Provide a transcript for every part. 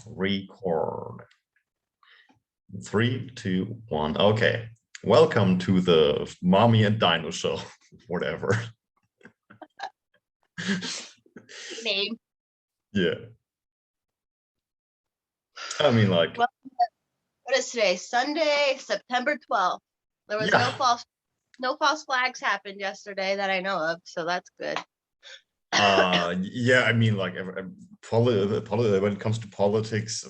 Record. 3, 2, 1. Okay. Welcome to the Mommy and Dino show. Whatever. Name. Yeah. I mean, like, Well, what is today? Sunday, September 12th. There was yeah. no false flags happened yesterday that I know of, so that's good. Yeah, I mean, like, when it comes to politics,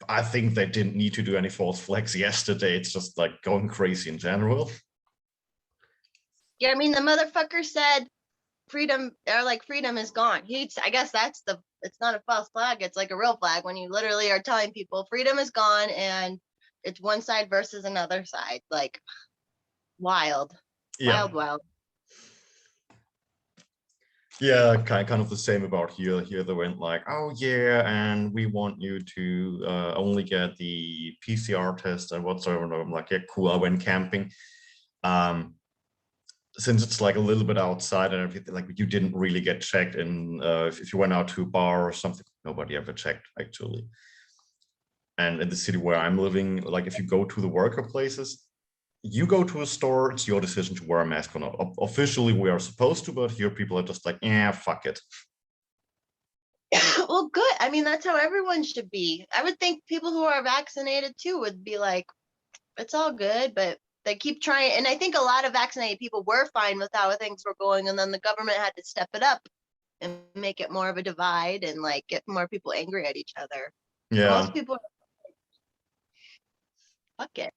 I think they didn't need to do any false flags yesterday. It's just like going crazy in general. Yeah, I mean the motherfucker said freedom is gone. I guess it's not a false flag, it's like a real flag when you literally are telling people freedom is gone and it's one side versus another side. Like wild. Yeah. Wild. Yeah, kind of the same about here. Here they went like, oh yeah, and we want you to only get the PCR test and whatsoever. And I'm like, yeah, cool. I went camping. Since it's like a little bit outside and everything, like you didn't really get checked. And if you went out to a bar or something, nobody ever checked actually. And in the city where I'm living, like if you go to the worker places, you go to a store, it's your decision to wear a mask or not. Officially, we are supposed to, but here people are just like, yeah, fuck it. Well, good. I mean, that's how everyone should be. I would think people who are vaccinated too would be like, it's all good, but they keep trying. And I think a lot of vaccinated people were fine with how things were going. And then the government had to step it up and make it more of a divide and like get more people angry at each other. But Yeah. most people, fuck it.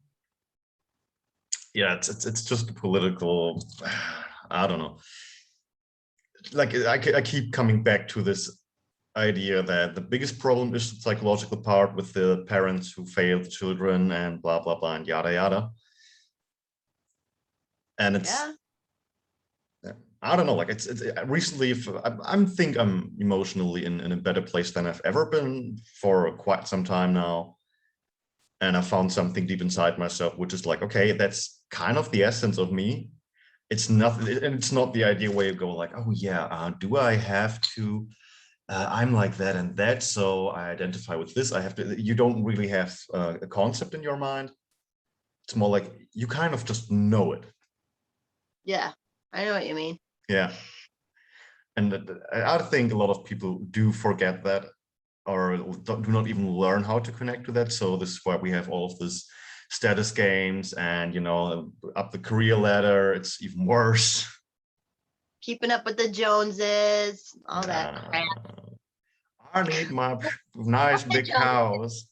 Yeah, it's just a political, I don't know. Like I keep coming back to this idea that the biggest problem is the psychological part with the parents who failed children and blah blah blah and yada yada. And it's, I don't know, like it's recently I'm emotionally in a better place than I've ever been for quite some time now. And I found something deep inside myself, which is like, okay, that's kind of the essence of me. It's nothing, and it's not the ideal way of going like, oh yeah, do I have to, I'm like that and that, so I identify with this. I have to, you don't really have a concept in your mind. It's more like you kind of just know it. Yeah, I know what you mean. Yeah. And I think a lot of people do forget that, or do not even learn how to connect to that. So this is why we have all of this status games and, you know, up the career ladder, it's even worse. Keeping up with the Joneses, all that crap. I need my nice big house.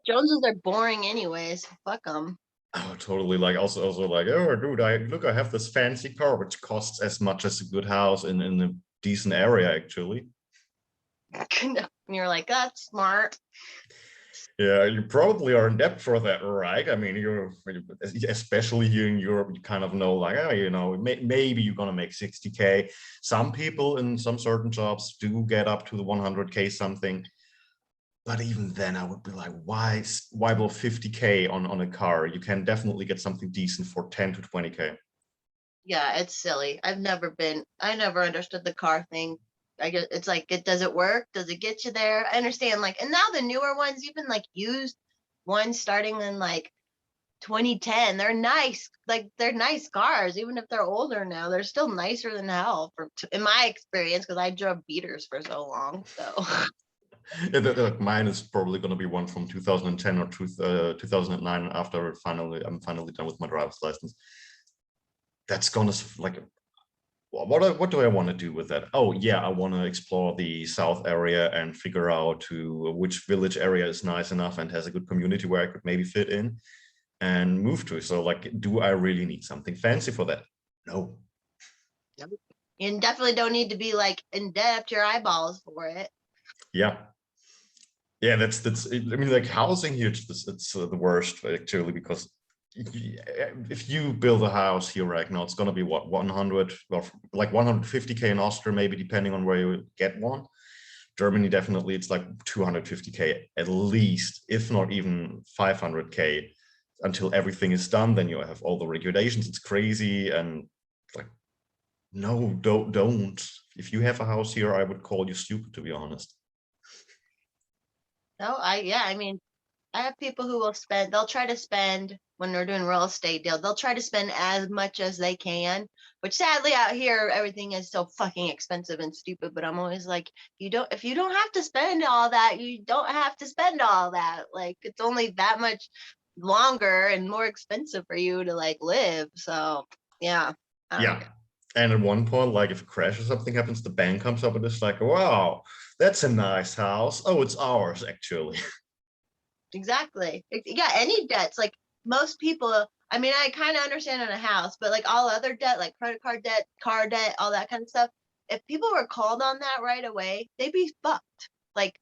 Joneses are boring anyways. Fuck them. Oh, totally. Like also like, oh, dude, I have this fancy car which costs as much as a good house in a decent area, actually. And you're like, that's smart. Yeah, you probably are in debt for that, right? I mean, you're especially here in Europe, you kind of know, like, oh, you know, maybe you're gonna make 60K. Some people in some certain jobs do get up to the 100K something. But even then, I would be like, why blow 50K on a car? You can definitely get something decent for 10 to 20K. Yeah, it's silly. I never understood the car thing. I guess it's like, does it work? Does it get you there? I understand, like, and now the newer ones, even like used ones starting in like 2010, they're nice. Like they're nice cars, even if they're older now. They're still nicer than hell, in my experience, because I drove beaters for so long. So Yeah, mine is probably going to be one from 2010 or 2009 after I'm finally done with my driver's license. That's gonna like, what do I want to do with that? Oh yeah, I want to explore the south area and figure out to which village area is nice enough and has a good community where I could maybe fit in and move to. So like, do I really need something fancy for that? No. you definitely don't need to be like in debt up your eyeballs for it. Yeah. Yeah, that's I mean, like housing here, it's the worst actually, because if you build a house here right now, it's going to be what, 100 or like 150K in Austria, maybe, depending on where you get one. Germany, definitely, it's like 250K at least, if not even 500K until everything is done. Then you have all the regulations. It's crazy. And like, no, don't. If you have a house here, I would call you stupid, to be honest. No, I mean, I have people who will spend, they'll try to spend when they're doing real estate deal, they'll try to spend as much as they can, which sadly out here, everything is so fucking expensive and stupid. But I'm always like, if you don't have to spend all that, you don't have to spend all that. Like, it's only that much longer and more expensive for you to like live. So, yeah, I don't Yeah. get And at one point, like if a crash or something happens, the bank comes up and it's like, wow, that's a nice house. Oh, it's ours, actually. exactly. Yeah, any debts, like most people, I mean, I kind of understand in a house, but like all other debt, like credit card debt, car debt, all that kind of stuff, if people were called on that right away, they'd be fucked. Like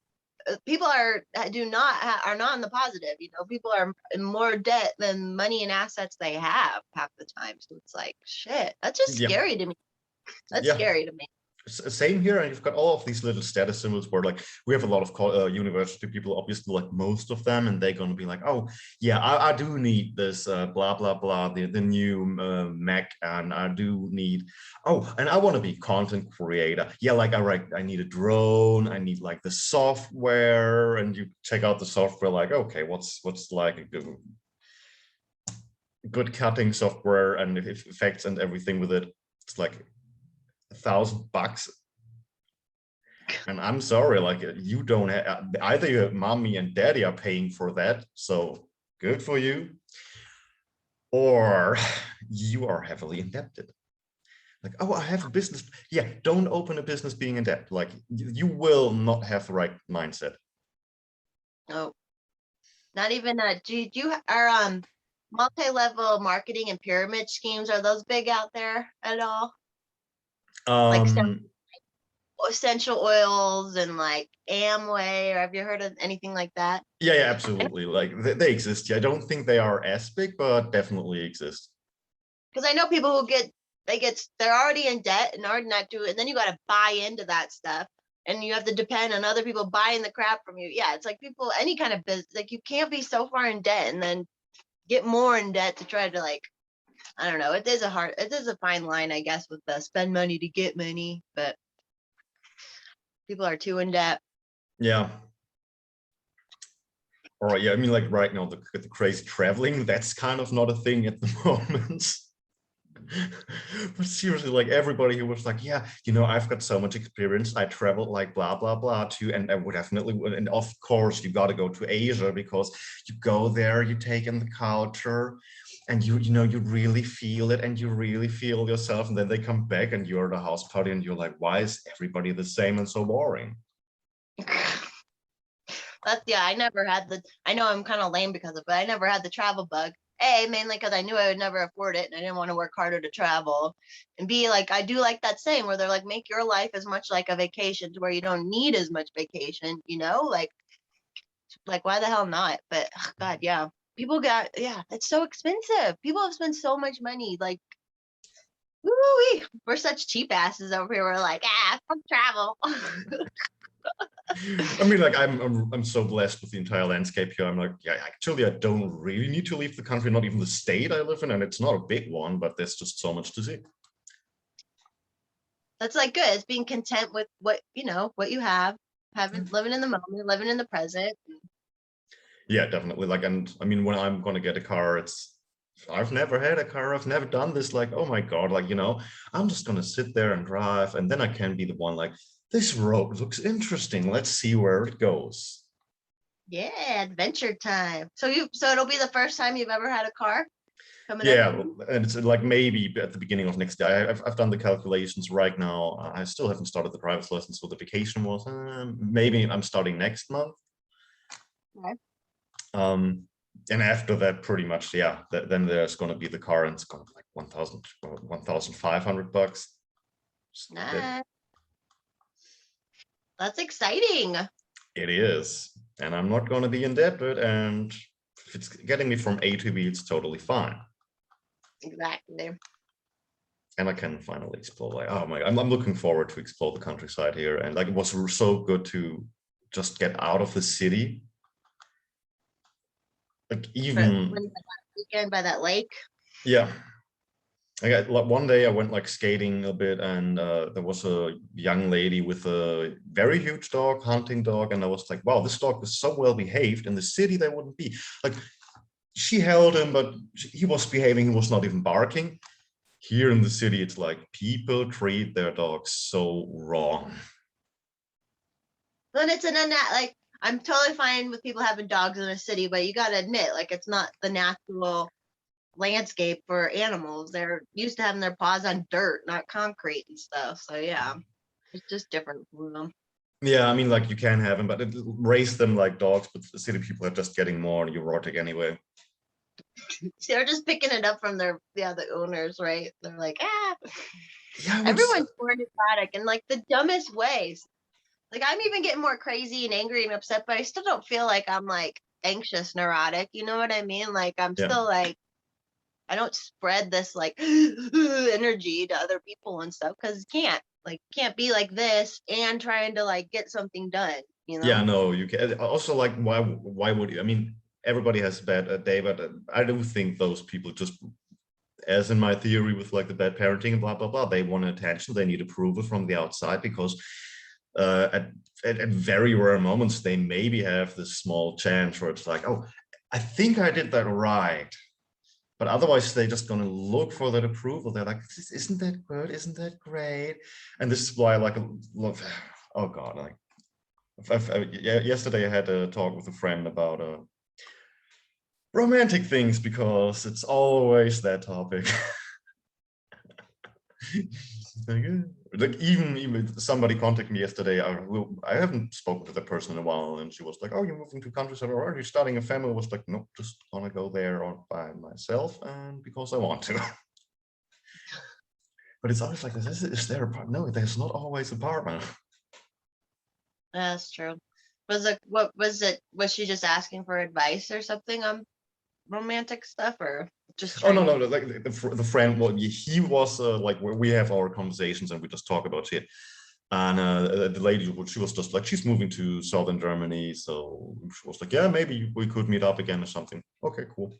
people are not in the positive, you know, people are in more debt than money and assets they have half the time. So it's like, shit, that's just Yeah. scary to me. That's Yeah. scary to me. Same here, and you've got all of these little status symbols where like we have a lot of university people, obviously, like most of them, and they're going to be like, oh yeah, I do need this blah blah blah, the new Mac, and I do need, oh, and I want to be content creator, yeah, like I need a drone, I need like the software, and you check out the software, like, okay, what's like a good cutting software and if effects and everything with it, it's like $1,000. And I'm sorry, like you don't have, either your mommy and daddy are paying for that, so good for you, or you are heavily indebted. Like, oh, I have a business. Yeah, don't open a business being in debt. Like you will not have the right mindset. Oh, not even do you are multi-level marketing and pyramid schemes, are those big out there at all? Like Um, essential oils and like Amway, or have you heard of anything like that? yeah, yeah, absolutely. Like they exist. Yeah, I don't think they are as big, but definitely exist. Because I know people who they're already in debt and already not doing, and then you got to buy into that stuff, and you have to depend on other people buying the crap from you. Yeah, it's like people, any kind of business, like you can't be so far in debt and then get more in debt to try to like, I don't know. It is a fine line, I guess, with the spend money to get money, but people are too in debt. Yeah. All right. Yeah, I mean, like right now, the crazy traveling, that's kind of not a thing at the moment. But seriously, like everybody who was like, yeah, you know, I've got so much experience, I traveled like blah blah blah to, and I would definitely, and of course you got to go to Asia because you go there, you take in the culture, and you know, you really feel it and you really feel yourself, and then they come back and you're at a house party and you're like, why is everybody the same and so boring? That's yeah, I never had I know I'm kind of lame because of it, but I never had the travel bug. A, mainly because I knew I would never afford it and I didn't want to work harder to travel. And B, like I do like that saying where they're like, make your life as much like a vacation to where you don't need as much vacation, you know? Like why the hell not? But ugh, God, yeah. Yeah, it's so expensive. People have spent so much money. Like, woo, we're such cheap asses over here. We're like, fuck travel. I mean, like I'm so blessed with the entire landscape here. I'm like, yeah, actually, I don't really need to leave the country, not even the state I live in, and it's not a big one, but there's just so much to see. That's like good. It's being content with what you know, what you have, having living in the moment, living in the present. Yeah, definitely. Like, and I mean, when I'm gonna get a car, it's I've never had a car, I've never done this. Like, oh my God, like, you know, I'm just gonna sit there and drive, and then I can be the one like, this road looks interesting. Let's see where it goes. Yeah, adventure time. So it'll be the first time you've ever had a car coming up. Yeah, and it's like maybe at the beginning of next year. I've done the calculations right now. I still haven't started the driver's license, so the vacation was maybe I'm starting next month. Okay. And after that, pretty much, yeah, then there's going to be the car, and it's going to be like 1,000, 1,500 bucks. Nice. That's exciting. It is, and I'm not going to be indebted, and if it's getting me from A to B, it's totally fine. Exactly. And I can finally explore. Like, oh my, I'm looking forward to explore the countryside here, and like it was so good to just get out of the city. Like For even when that weekend by that lake. yeah, I got like one day I went like skating a bit, and there was a young lady with a very huge dog, hunting dog, and I was like, wow, this dog is so well behaved. In the city, they wouldn't be. Like, she held him, but he was behaving. He was not even barking. Here in the city, it's like people treat their dogs so wrong. Then it's like I'm totally fine with people having dogs in a city, but you got to admit, like it's not the natural landscape for animals. They're used to having their paws on dirt, not concrete and stuff. So yeah, it's just different for them. Yeah, I mean, like you can have them, but raise them like dogs. But the city people are just getting more neurotic anyway. They're just picking it up from the owners, right? They're like, ah. Yeah, Everyone's more neurotic in like the dumbest ways. Like I'm even getting more crazy and angry and upset, but I still don't feel like I'm like anxious, neurotic. You know what I mean? Like I'm yeah. still like I don't spread this like energy to other people and stuff because can't be like this and trying to like get something done. Yeah, no, you can also like why would you? I mean, everybody has a bad day, but I do think those people just, as in my theory with like the bad parenting and blah blah blah, they want attention, they need approval from the outside because at very rare moments they maybe have this small chance where it's like, oh, I think I did that right. But otherwise, they're just going to look for that approval. They're like, isn't that good? Isn't that great? And this is why, like, oh God, like, yesterday I had a talk with a friend about romantic things because it's always that topic. Like even somebody contacted me yesterday. I haven't spoken to that person in a while, and she was like, "Oh, you're moving to countryside, or are you starting a family?" I was like, "Nope, just gonna go there all by myself, and because I want to." But it's always like, is there a partner? No, there's not always a partner. That's true. What was it? Was she just asking for advice or something on romantic stuff, or just Oh no, trying no, to? no, like the friend. Well, he was like where we have our conversations and we just talk about shit. And the lady, she was just like, she's moving to southern Germany, so she was like, yeah, maybe we could meet up again or something. Okay, cool.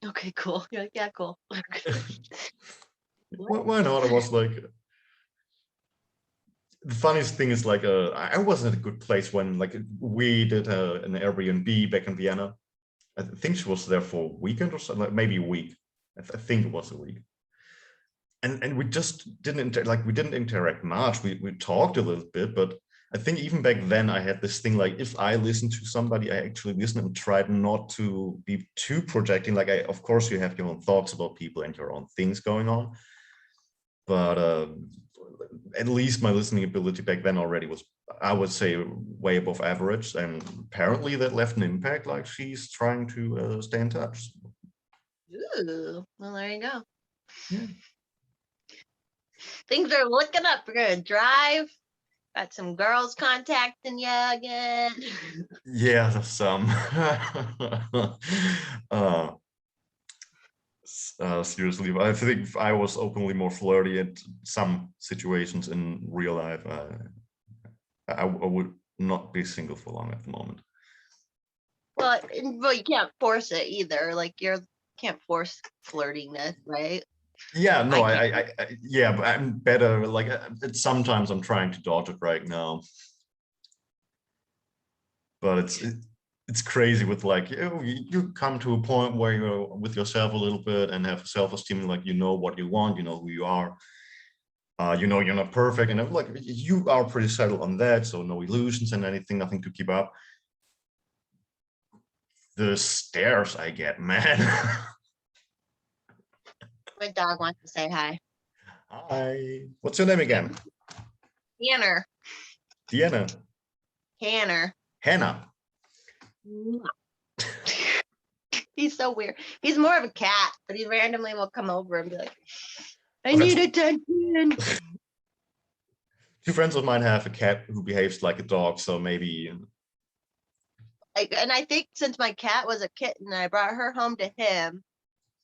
Okay, cool. You're like, yeah, cool. Why not? I was like, the funniest thing is like, I was in a good place when like we did an Airbnb back in Vienna. I think she was there for a weekend or something, like maybe a week. I think it was a week. And we just didn't we didn't interact much. We talked a little bit, but I think even back then I had this thing like, if I listen to somebody, I actually listen and tried not to be too projecting. Like, of course you have your own thoughts about people and your own things going on, but at least my listening ability back then already was, I would say, way above average, and apparently that left an impact. Like, she's trying to stay in touch. Ooh, well, there you go. Yeah. Things are looking up. We're gonna drive. Got some girls contacting you again. Yeah, there's some. uh, seriously, I think I was openly more flirty at some situations in real life. I would not be single for long at the moment. Well, you can't force it either. Like can't force flirtiness, right? Yeah, no, I can't. yeah, but I'm better. Like, sometimes I'm trying to dodge it right now, but it's crazy with like, you come to a point where you're with yourself a little bit and have self-esteem, like, you know what you want, you know who you are. You know you're not perfect, and like, you are pretty settled on that, so no illusions and anything, nothing to keep up. The stares I get, man. My dog wants to say hi. Hi. What's your name again? Tanner. Deanna. Tanner. Hannah. He's so weird. He's more of a cat, but he randomly will come over and be like, I Oh, need attention. two friends of mine have a cat who behaves like a dog, so maybe. Like, and I think since my cat was a kitten, I brought her home to him.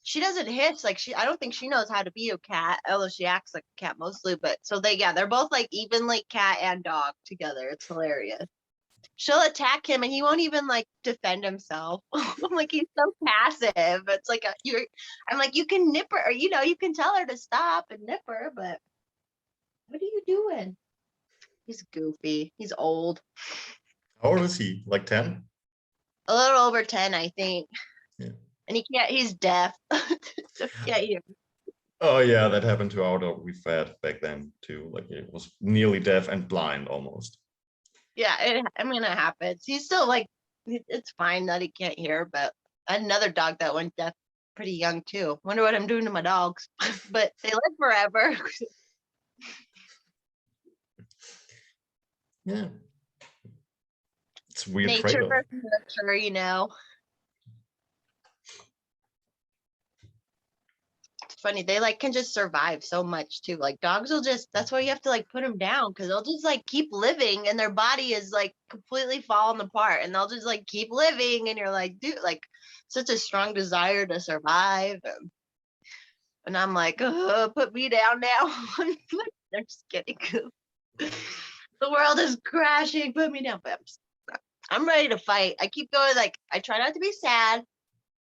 She doesn't hiss like I don't think she knows how to be a cat, although she acts like a cat mostly. But so they're both like evenly cat and dog together. It's hilarious. she'll attack him and he won't even like defend himself. I'm like, he's so passive. It's like I'm like, you can nip her, or you can tell her to stop and nip her, but what are you doing? He's goofy. He's old. How old is he? Like 10? A little over 10, I think. Yeah. And he's deaf. So he can't hear. Oh yeah, that happened to our dog we fed back then too. Like it was nearly deaf and blind almost. Yeah, it happens. He's still like, it's fine that he can't hear, but I had another dog that went deaf pretty young too. Wonder what I'm doing to my dogs, but they live forever. Yeah. It's a weird Nature trade-off. versus nurture. It's funny, they like can just survive so much too. Like dogs will just, that's why you have to like put them down, because they'll just like keep living and their body is like completely falling apart and they'll just like keep living, and you're like, dude, like such a strong desire to survive. And I'm like, put me down now. I'm just kidding. The world is crashing, put me down. But I'm ready to fight. I keep going, like I try not to be sad.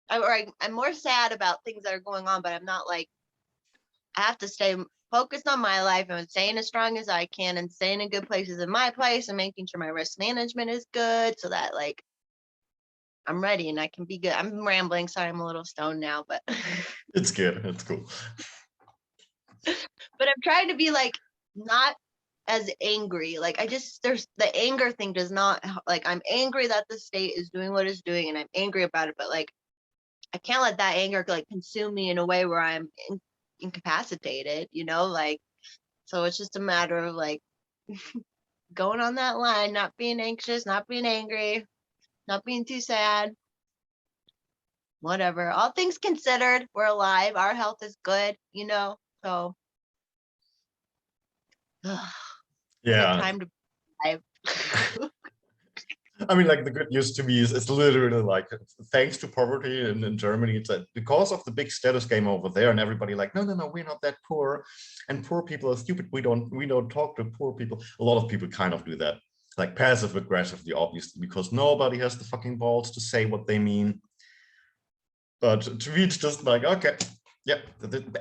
I'm more sad about things that are going on, but I'm not like, I have to stay focused on my life and staying as strong as I can and staying in good places in my place and making sure my risk management is good, so that like I'm ready and I can be good. I'm rambling. Sorry, I'm a little stoned now, but It's good. It's cool. but I'm trying to be like not as angry. Like there's the anger thing does not, like I'm angry that the state is doing what it's doing and I'm angry about it, but like I can't let that anger like consume me in a way where I'm incapacitated, like, so it's just a matter of like going on that line, not being anxious, not being angry, not being too sad, whatever. All things considered, we're alive, our health is good, so it's a good Yeah. time to be alive. I mean, like the good news to me is it's literally like thanks to poverty in Germany, it's like because of the big status game over there, and everybody like, no, no, no, we're not that poor, and poor people are stupid. We don't talk to poor people. A lot of people kind of do that, like passive aggressively, obviously, because nobody has the fucking balls to say what they mean. But to me, it's just like, okay, yeah,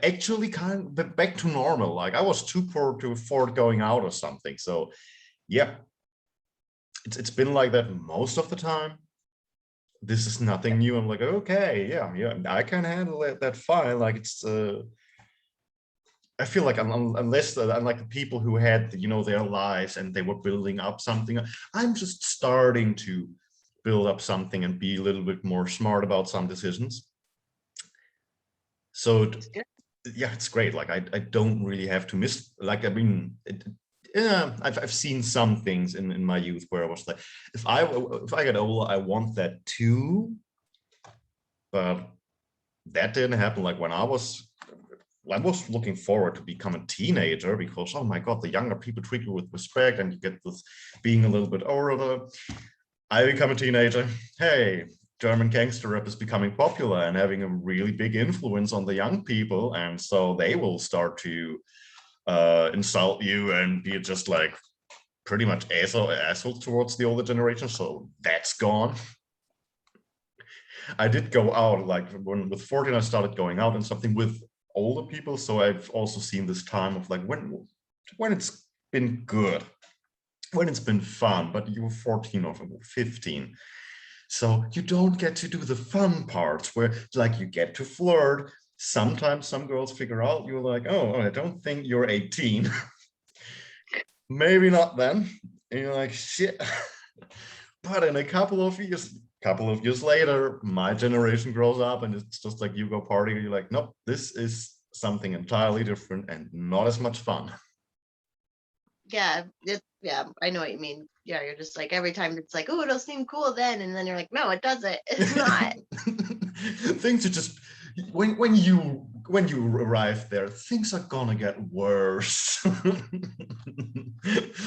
actually kind of back to normal. Like I was too poor to afford going out or something. So yeah, it's been like that most of the time. This is nothing new. I'm like, okay, yeah, I can handle that fine. Like it's, I feel like unless unlike the people who had, their lives and they were building up something, I'm just starting to build up something and be a little bit more smart about some decisions. So yeah, it's great. Like I don't really have to miss, like, I mean, yeah, I've seen some things in my youth where I was like, if I get older, I want that too. But that didn't happen. Like when I was looking forward to become a teenager because, oh my God, the younger people treat you with respect and you get this being a little bit older. I become a teenager. Hey, German gangster rap is becoming popular and having a really big influence on the young people. And so they will start to insult you and be just like pretty much asshole towards the older generation. So that's gone. I did go out, like when with 14, I started going out and something with older people. So I've also seen this time of like when it's been good, when it's been fun, but you were 14 or 15. So you don't get to do the fun parts where like you get to flirt. Sometimes some girls figure out you're like, oh, I don't think you're 18. Maybe not then. And you're like, shit. But in a couple of years later, my generation grows up and it's just like you go partying and you're like, nope, this is something entirely different and not as much fun. Yeah, I know what you mean. Yeah, you're just like every time it's like, oh, it'll seem cool then, and then you're like, no, it doesn't. It's not. Things are just when you arrive there, things are gonna get worse.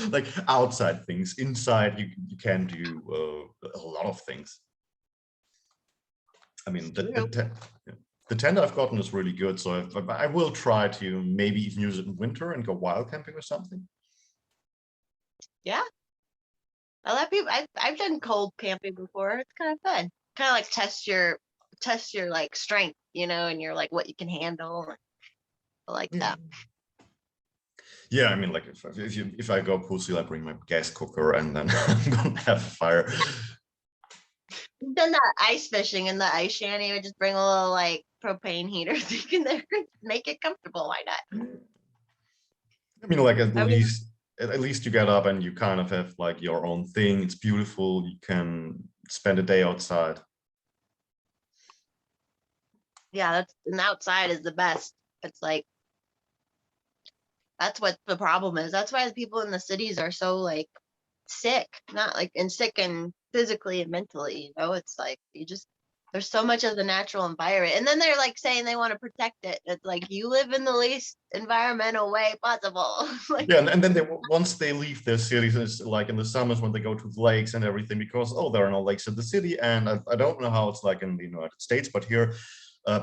Like outside things, inside you can do a lot of things. I mean, the tent I've gotten is really good, so I will try to maybe even use it in winter and go wild camping or something. Yeah, A lot of people. I've done cold camping before. It's kind of fun. Kind of like test your like strength, you know, and you're like what you can handle. I like Yeah. that. Yeah, I mean, like if I go pussy, I bring my gas cooker and then I'm gonna have a fire. We've done that ice fishing in the ice shanty. We just bring a little like propane heater so you can there make it comfortable. Why not? I mean, like I mean, at least you get up and you kind of have like your own thing. It's beautiful. You can spend a day outside. yeah, that's and outside is the best. It's like that's what the problem is. That's why the people in the cities are so like sick, not like and sick and physically and mentally, you know, it's like you just there's so much of the natural environment. And then they're like saying they want to protect it. It's like you live in the least environmental way possible. Like Yeah, and then once they leave their cities, it's like in the summers when they go to the lakes and everything, because oh, there are no lakes in the city, and I don't know how it's like in the United States, but here,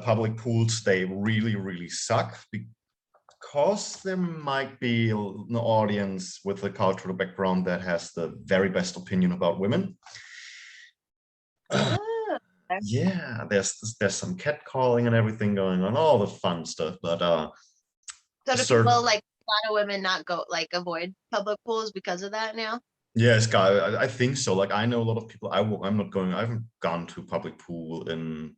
public pools they really suck because there might be an audience with a cultural background that has the very best opinion about women. oh, Yeah, there's some catcalling and everything going on, all the fun stuff, but so a do people certain like a lot of women not go like avoid public pools because of that now? yes, guy, I think so. Like I know a lot of people. I'm not going. I haven't gone to public pool in.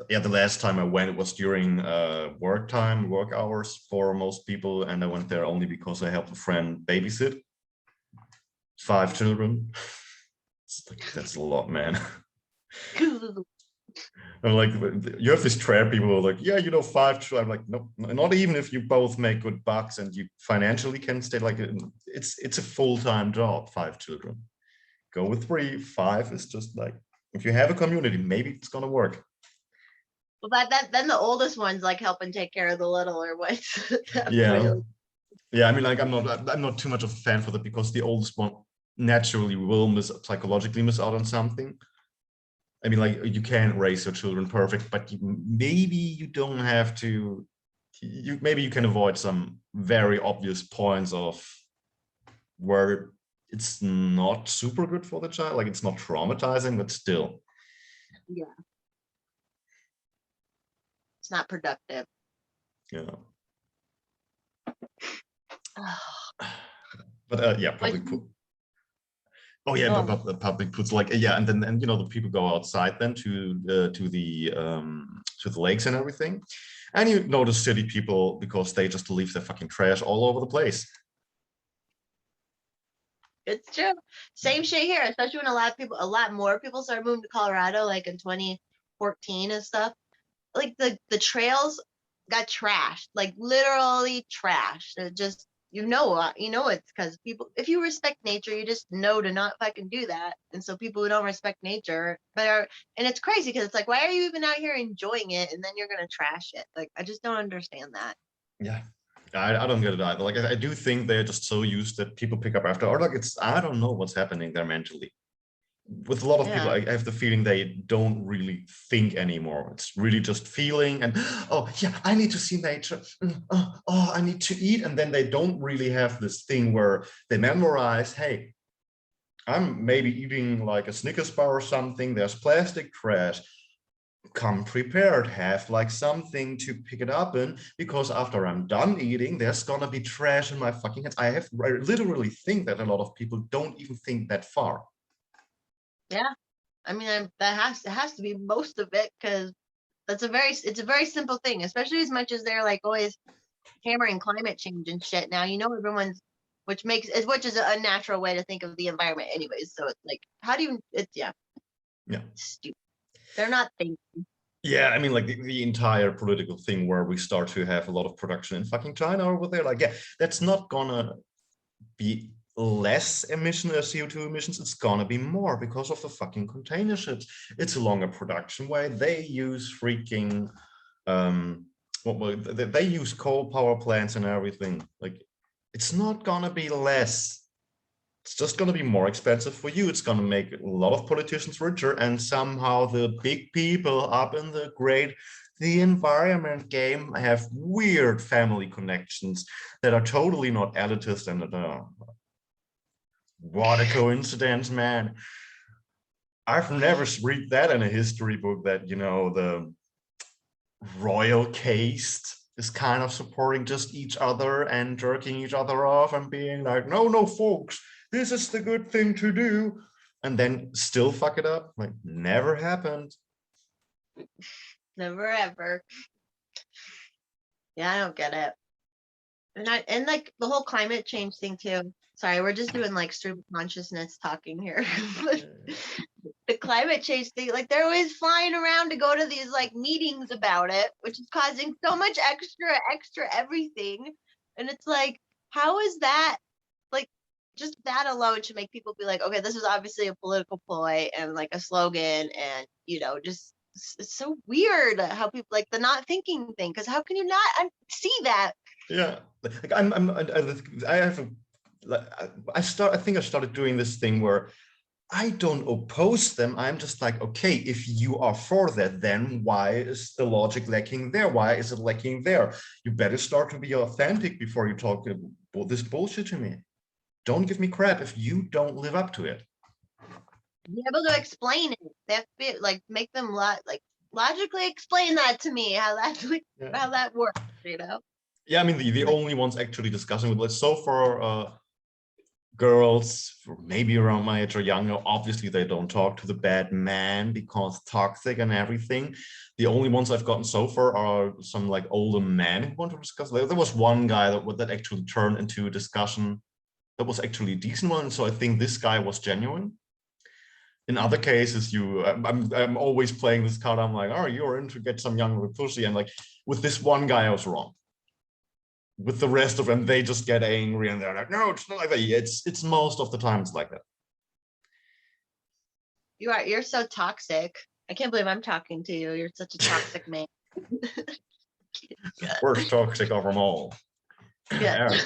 Yeah, the last time I went, it was during work hours for most people, and I went there only because I helped a friend babysit 5 children. It's like, that's a lot, man. I'm like, you have this trap. People are like, yeah, 5 children. I'm like, no, not even if you both make good bucks and you financially can stay. Like, it's a full-time job. 5 children. Go with 3. 5 is just like if you have a community, maybe it's gonna work. Well, that then the oldest one's like helping take care of the littler ones. That's Yeah, really yeah. I mean, like I'm not too much of a fan for that because the oldest one naturally will psychologically miss out on something. I mean, like you can raise your children perfect, but maybe you don't have to. Maybe you can avoid some very obvious points of where it's not super good for the child. Like it's not traumatizing, but still. yeah, it's not productive. Yeah. Oh, But yeah, but public pool. Oh yeah, oh, but the public pools like yeah, and then the people go outside then to the lakes and everything, and you notice city people because they just leave their fucking trash all over the place. it's true. Same shit here, especially when a lot more people started moving to Colorado, like in 2014 and stuff. Like the trails got trashed, like literally trashed. It just you know it's because people. If you respect nature, you just know to not fucking do that. And so people who don't respect nature, and it's crazy because it's like, why are you even out here enjoying it, and then you're gonna trash it? Like I just don't understand that. Yeah, I don't get it either. Like I do think they're just so used that people pick up after, or like it's I don't know what's happening there mentally. With a lot of people, Yeah. I have the feeling they don't really think anymore. It's really just feeling and oh yeah, I need to see nature. Oh, I need to eat, and then they don't really have this thing where they memorize. Hey, I'm maybe eating like a Snickers bar or something. There's plastic trash. Come prepared, have like something to pick it up in because after I'm done eating, there's gonna be trash in my fucking hands. I literally think that a lot of people don't even think that far. Yeah. I mean, that has to be most of it because it's a very simple thing, especially as much as they're like always hammering climate change and shit. Now you know everyone's which is a natural way to think of the environment, anyways. So it's like, how do you? It's yeah, Yeah. stupid. They're not thinking. Yeah, I mean, like the entire political thing where we start to have a lot of production in fucking China over there. Like, yeah, that's not gonna be less emission CO2 emissions. It's gonna be more because of the fucking container ships. It's a longer production way. They use freaking they use coal power plants and everything. Like, it's not gonna be less. It's just going to be more expensive for you. It's going to make a lot of politicians richer, and somehow the big people up in the environment game have weird family connections that are totally not elitist and What a coincidence, man. I've never read that in a history book that, you know, the royal caste is kind of supporting just each other and jerking each other off and being like, no, no, folks, this is the good thing to do. And then still fuck it up. Like, never happened. Never ever. Yeah, I don't get it. And like the whole climate change thing too. Sorry, we're just doing like stream consciousness talking here. The climate change thing, like they're always flying around to go to these like meetings about it, which is causing so much extra everything. And it's like, how is that, like, just that alone should make people be like, okay, this is obviously a political ploy and like a slogan, and just it's so weird how people like the not thinking thing, because how can you not see that? Yeah, like I have a, like, I think I started doing this thing where I don't oppose them. I'm just like, okay, if you are for that, then why is the logic lacking there? Why is it lacking there? You better start to be authentic before you talk about this bullshit to me. Don't give me crap if you don't live up to it. Be able to explain it. They have to be like make them like logically explain that to me, how that Yeah. how that works, you know? Yeah, I mean, the only ones actually discussing with it so far, girls maybe around my age or younger, obviously they don't talk to the bad man because toxic and everything. The only ones I've gotten so far are some like older men who want to discuss. There was one guy that actually turned into a discussion that was actually a decent one, so I think this guy was genuine. In other cases, I'm always playing this card. I'm like, oh, you're in to get some younger pussy, and like with this one guy I was wrong. With the rest of them, they just get angry and they're like, no, it's not like that. It's most of the time it's like that. You're so toxic. I can't believe I'm talking to you. You're such a toxic man. Worst toxic of them all. Yeah. Yeah,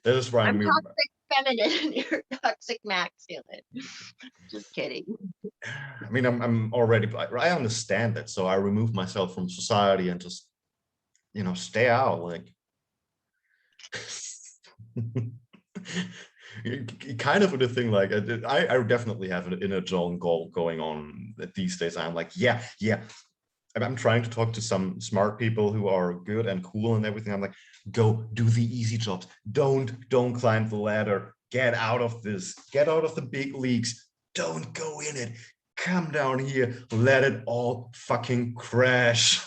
that is why I'm toxic feminine and you're toxic masculine. Just kidding. I mean, I'm already, I understand that, so I remove myself from society and just, stay out. Like, kind of the thing. Like, I definitely have an inner John goal going on these days. I'm like, yeah. I'm trying to talk to some smart people who are good and cool and everything. I'm like, go do the easy jobs. Don't climb the ladder. Get out of this. Get out of the big leagues. Don't go in it. Come down here. Let it all fucking crash.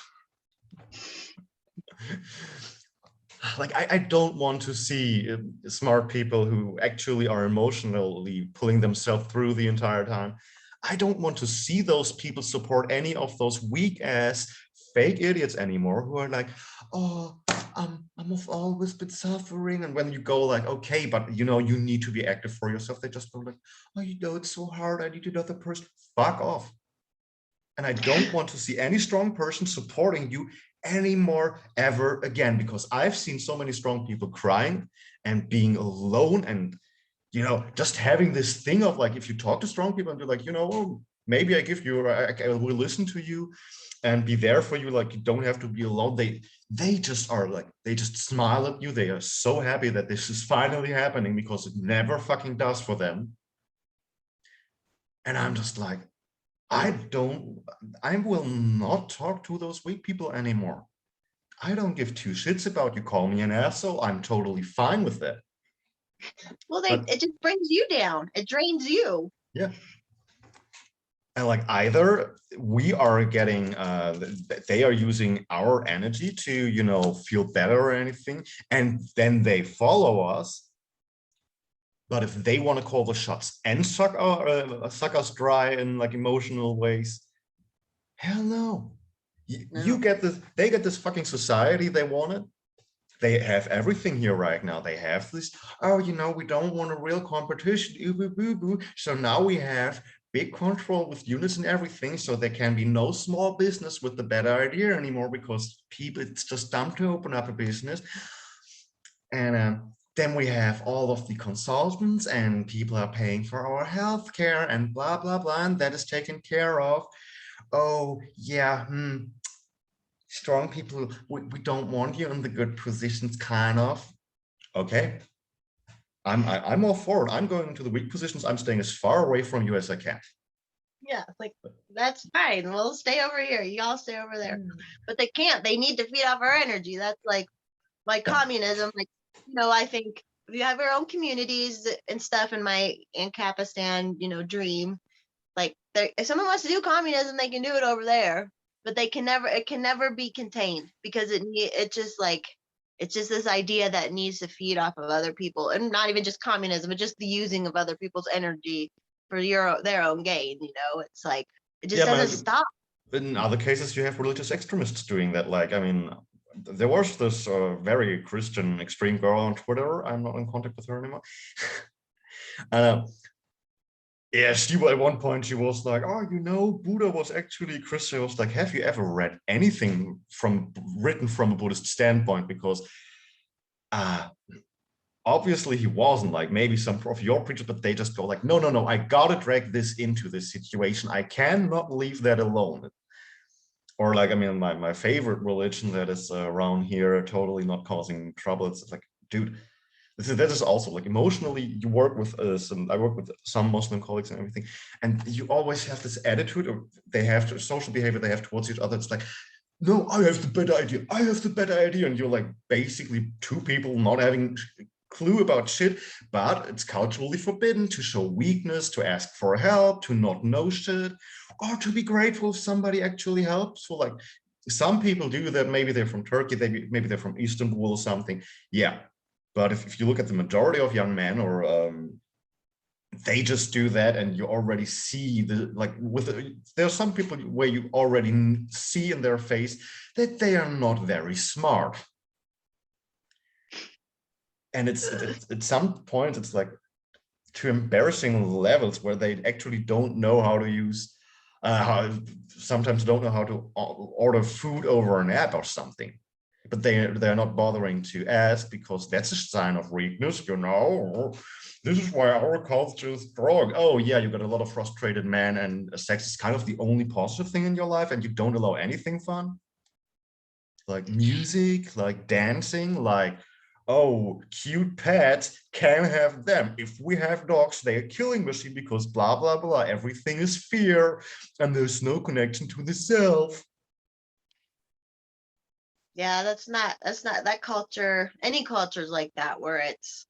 Like, I don't want to see smart people who actually are emotionally pulling themselves through the entire time. I don't want to see those people support any of those weak ass fake idiots anymore who are like, oh, I've always been suffering. And when you go like, okay, but you need to be active for yourself, they just go like, oh, it's so hard. I need another person. Fuck off. And I don't want to see any strong person supporting you anymore ever again, because I've seen so many strong people crying and being alone, and just having this thing of like, if you talk to strong people and you're like, oh, maybe I will listen to you and be there for you, like, you don't have to be alone. They just are like, they just smile at you. They are so happy that this is finally happening, because it never fucking does for them. And I'm just like, I will not talk to those weak people anymore. I don't give two shits about you call me an asshole. I'm totally fine with that. Well, it just brings you down. It drains you. Yeah. And like, either we are getting, they are using our energy to, feel better or anything, and then they follow us. But if they want to call the shots and suck us dry in like emotional ways, hell no. You get this, they get this fucking society they wanted. They have everything here right now. They have this, oh, we don't want a real competition. So now we have big control with units and everything. So there can be no small business with the better idea anymore, because people, it's just dumb to open up a business. And then we have all of the consultants, and people are paying for our healthcare and blah, blah, blah. And that is taken care of. Oh, yeah. Strong people, we don't want you in the good positions, kind of. Okay. I'm all for it. I'm going to the weak positions. I'm staying as far away from you as I can. Yeah, like that's fine. We'll stay over here. Y'all stay over there. But they can't. They need to feed off our energy. That's like Yeah. communism. Like, I think if you have your own communities and stuff in my Ancapistan, dream, like if someone wants to do communism, they can do it over there. But it can never be contained because it's just this idea that needs to feed off of other people, and not even just communism, but just the using of other people's energy for their own gain. It's like it just Yeah, doesn't man. stop. In other cases, you have religious extremists doing that. Like, I mean, there was this very Christian extreme girl on Twitter. I'm not in contact with her anymore. uh, yeah, at one point she was like, "Oh, Buddha was actually Christian." I was like, "Have you ever read anything written from a Buddhist standpoint?" Because uh, obviously he wasn't. Like, maybe some of your preachers, but they just go like, "No, no, no, I gotta drag this into this situation. I cannot leave that alone." Or like, I mean, my favorite religion that is around here, totally not causing trouble. It's like, dude, that is also like emotionally. You work with I work with some Muslim colleagues and everything, and you always have this attitude, or they have to social behavior they have towards each other. It's like, no, I have the better idea. I have the better idea, and you're like basically two people not having clue about shit, but it's culturally forbidden to show weakness, to ask for help, to not know shit, or to be grateful if somebody actually helps. So like, some people do that. Maybe they're from Turkey, maybe they're from Istanbul or something. Yeah, but if you look at the majority of young men, or they just do that, and you already see there's some people where you already see in their face that they are not very smart. And it's at some point it's like to embarrassing levels where they actually don't know how to use sometimes don't know how to order food over an app or something, but they're not bothering to ask because that's a sign of weakness. This is why our culture is strong. Oh yeah, you got a lot of frustrated men, and sex is kind of the only positive thing in your life, and you don't allow anything fun, like music, like dancing, like, oh, cute pets, can have them. If we have dogs, they are killing machine because blah, blah, blah. Everything is fear and there's no connection to the self. Yeah, that's not that culture. Any cultures like that where it's,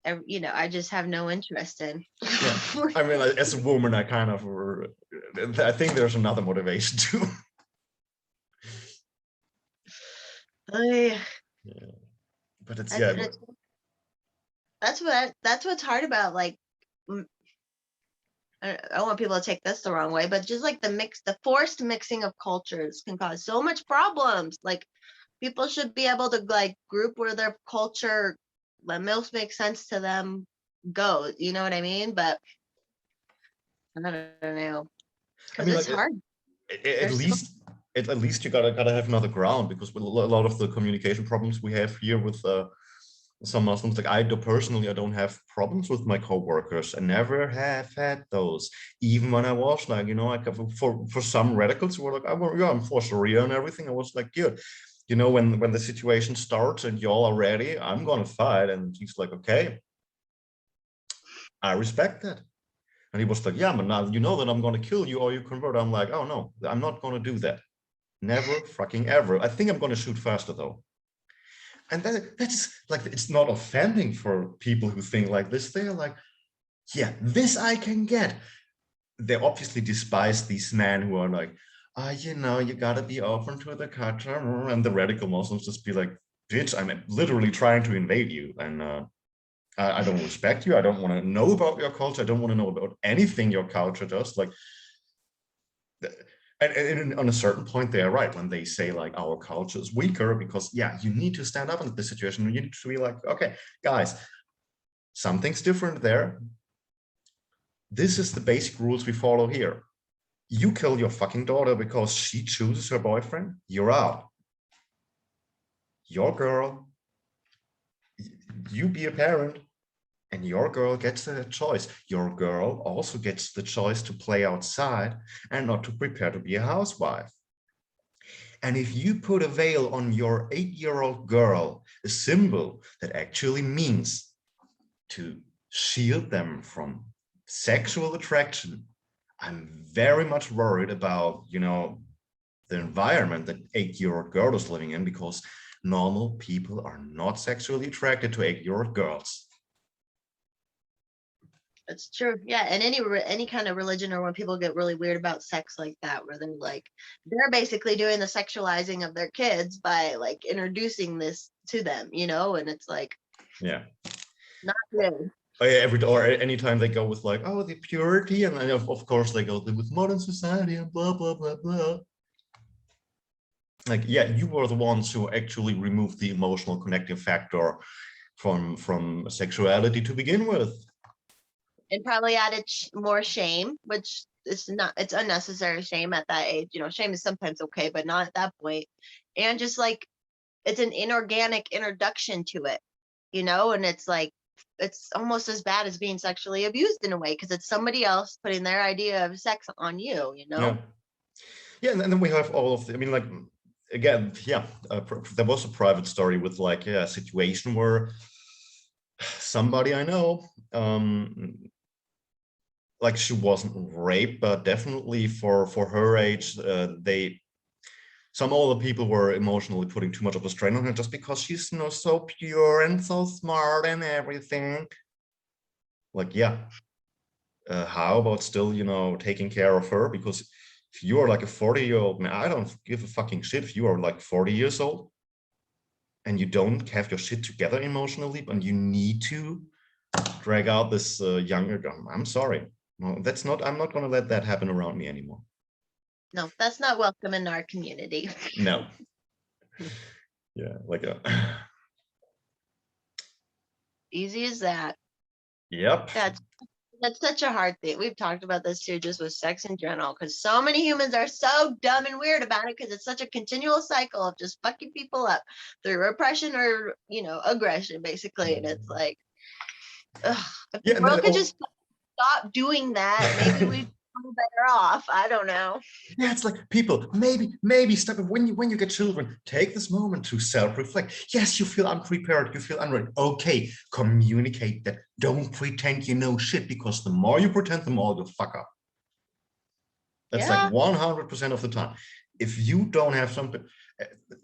I just have no interest in. Yeah. I mean, as a woman, I think there's another motivation too. Yeah. But it's, That's yeah. that's what's hard about, like, I don't want people to take this the wrong way, but just like the forced mixing of cultures can cause so much problems. Like, people should be able to like group where their culture most makes sense to them go. You know what I mean? But I don't know, I because mean, it's like, hard. at There's so least at least you gotta have another ground, because with a lot of the communication problems we have here with some Muslims, like I do personally, I don't have problems with my coworkers. I never have had those. Even when I was like, for some radicals who were like, I'm for Sharia and everything. I was like, good. When the situation starts and y'all are ready, I'm gonna fight. And he's like, okay, I respect that. And he was like, yeah, but now you know that I'm gonna kill you or you convert. I'm like, oh no, I'm not gonna do that. Never fucking ever. I think I'm gonna shoot faster though. And that's like, it's not offending for people who think like this. They're like, yeah, this I can get. They obviously despise these men who are like, you gotta be open to the culture. And the radical Muslims just be like, bitch, I'm literally trying to invade you. And I don't respect you. I don't want to know about your culture. I don't want to know about anything your culture does. Like, and on a certain point, they are right when they say like our culture is weaker, because yeah, you need to stand up in this situation. You need to be like, okay, guys, something's different there. This is the basic rules we follow here. You kill your fucking daughter because she chooses her boyfriend, you're out. Your girl, you be a parent, and your girl gets a choice. Your girl also gets the choice to play outside and not to prepare to be a housewife. And if you put a veil on your 8-year-old girl, a symbol that actually means to shield them from sexual attraction, I'm very much worried about, you know, the environment that 8-year-old girl is living in, because normal people are not sexually attracted to 8-year-old girls. It's true. Yeah, and any kind of religion, or when people get really weird about sex like that, where they're like, they're basically doing the sexualizing of their kids by like introducing this to them, you know, and it's like, yeah, not good. or anytime they go with like, oh, the purity, and then of course they go with modern society and blah blah blah blah. Like, yeah, you were the ones who actually removed the emotional connecting factor from sexuality to begin with. And probably added more shame, which is not, it's unnecessary shame at that age. You know, shame is sometimes okay, but not at that point. And just like, it's an inorganic introduction to it, you know, and it's like, it's almost as bad as being sexually abused in a way, because it's somebody else putting their idea of sex on you, you know? Yeah. Yeah, and then we have all of the, I mean, like, again, yeah, there was a private story with like a situation where somebody I know, like, she wasn't raped, but definitely for her age, some older people were emotionally putting too much of a strain on her just because she's, you know, so pure and so smart and everything. Like, yeah, how about still, you know, taking care of her? Because if you are like a 40-year-old man, I don't give a fucking shit if you are like 40 years old and you don't have your shit together emotionally, and you need to drag out this younger guy. I'm sorry. No, that's not, I'm not going to let that happen around me anymore. No, that's not welcome in our community. No. Yeah, like Easy as that. yep. That's such a hard thing. We've talked about this too, just with sex in general, because so many humans are so dumb and weird about it, because it's such a continual cycle of just fucking people up through repression or, you know, aggression, basically. And it's like, ugh, if the Yeah, and then world could just stop doing that, maybe we'd be better off. I don't know. yeah, it's like, people, maybe stop it. When you get children, take this moment to self-reflect. Yes, you feel unprepared, you feel unready. Okay, communicate that. Don't pretend you know shit, because the more you pretend, the more you'll fuck up. That's like Yeah. 100% of the time. If you don't have something,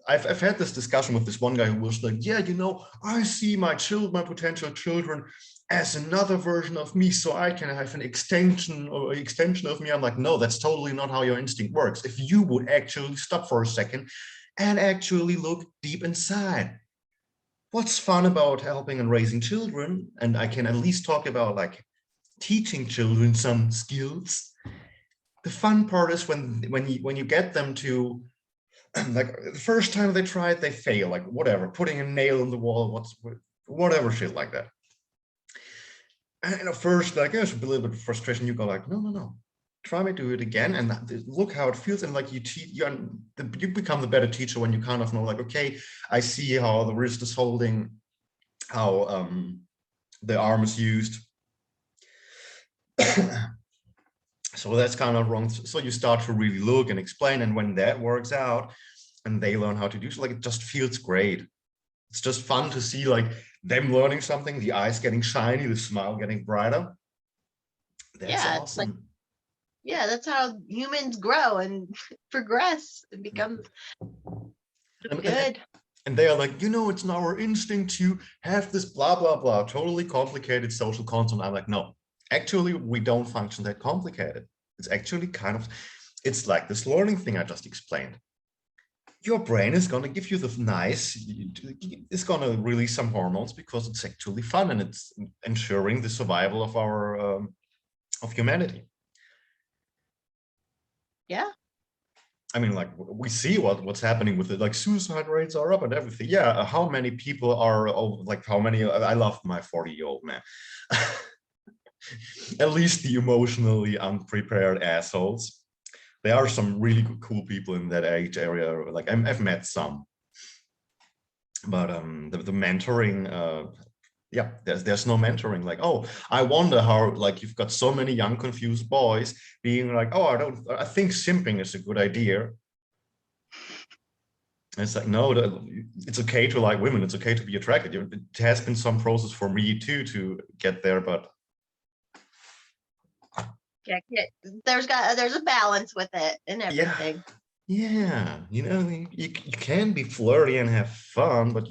I've had this discussion with this one guy who was like, yeah, you know, I see my potential children as another version of me, so I can have an extension of me. I'm like, no, that's totally not how your instinct works. If you would actually stop for a second and actually look deep inside, what's fun about helping and raising children, and I can at least talk about like teaching children some skills. The fun part is when you get them to, like, the first time they try it, they fail, like whatever, putting a nail in the wall, whatever shit like that. And at first, like, there's a little bit of frustration. You go like, no, try me do it again, and look how it feels. And like, you become the better teacher when you kind of know, like, okay, I see how the wrist is holding, how the arm is used. So that's kind of wrong. So you start to really look and explain, and when that works out and they learn how to do so, like, it just feels great. It's just fun to see like them learning something, the eyes getting shiny, the smile getting brighter. That's Yeah. It's like, awesome. yeah, that's how humans grow and progress and become And, good. and they are like, you know, it's in our instinct to have this blah, blah, blah, totally complicated social concept. I'm like, no, actually, we don't function that complicated. It's actually kind of, it's like this learning thing I just explained. Your brain is going to give you the nice, it's going to release some hormones because it's actually fun, and it's ensuring the survival of our, of humanity. Yeah. I mean, like, we see what's happening with it, like suicide rates are up and everything. Yeah, how many people are, like, how many, I love my 40-year-old man. At least the emotionally unprepared assholes. There are some really cool people in that age area. Like, I've met some, but the mentoring, yeah, there's no mentoring. Like, oh, I wonder how, like, you've got so many young confused boys being like, oh, I think simping is a good idea. It's like, no, it's okay to like women. It's okay to be attracted. It has been some process for me too to get there, but Yeah, there's a balance with it and yeah, everything. yeah, you can be flirty and have fun, but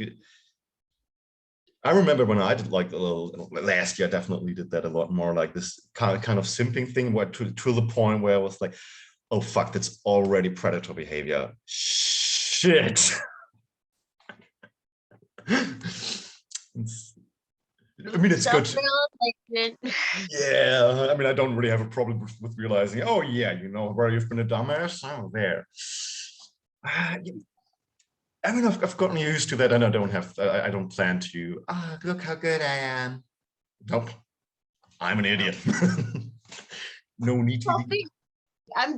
I remember when I did like a little last year, I definitely did that a lot more, like this kind of simping thing, where to the point where I was like, oh fuck, that's already predator behavior. Shit. I mean, it's good. Self-realization. Yeah, I mean, I don't really have a problem with realizing, oh yeah, where you've been a dumbass. Oh, there. I mean, I've gotten used to that, and I don't plan to. Ah, look how good I am. Nope, I'm an idiot. No need to Well, be. see,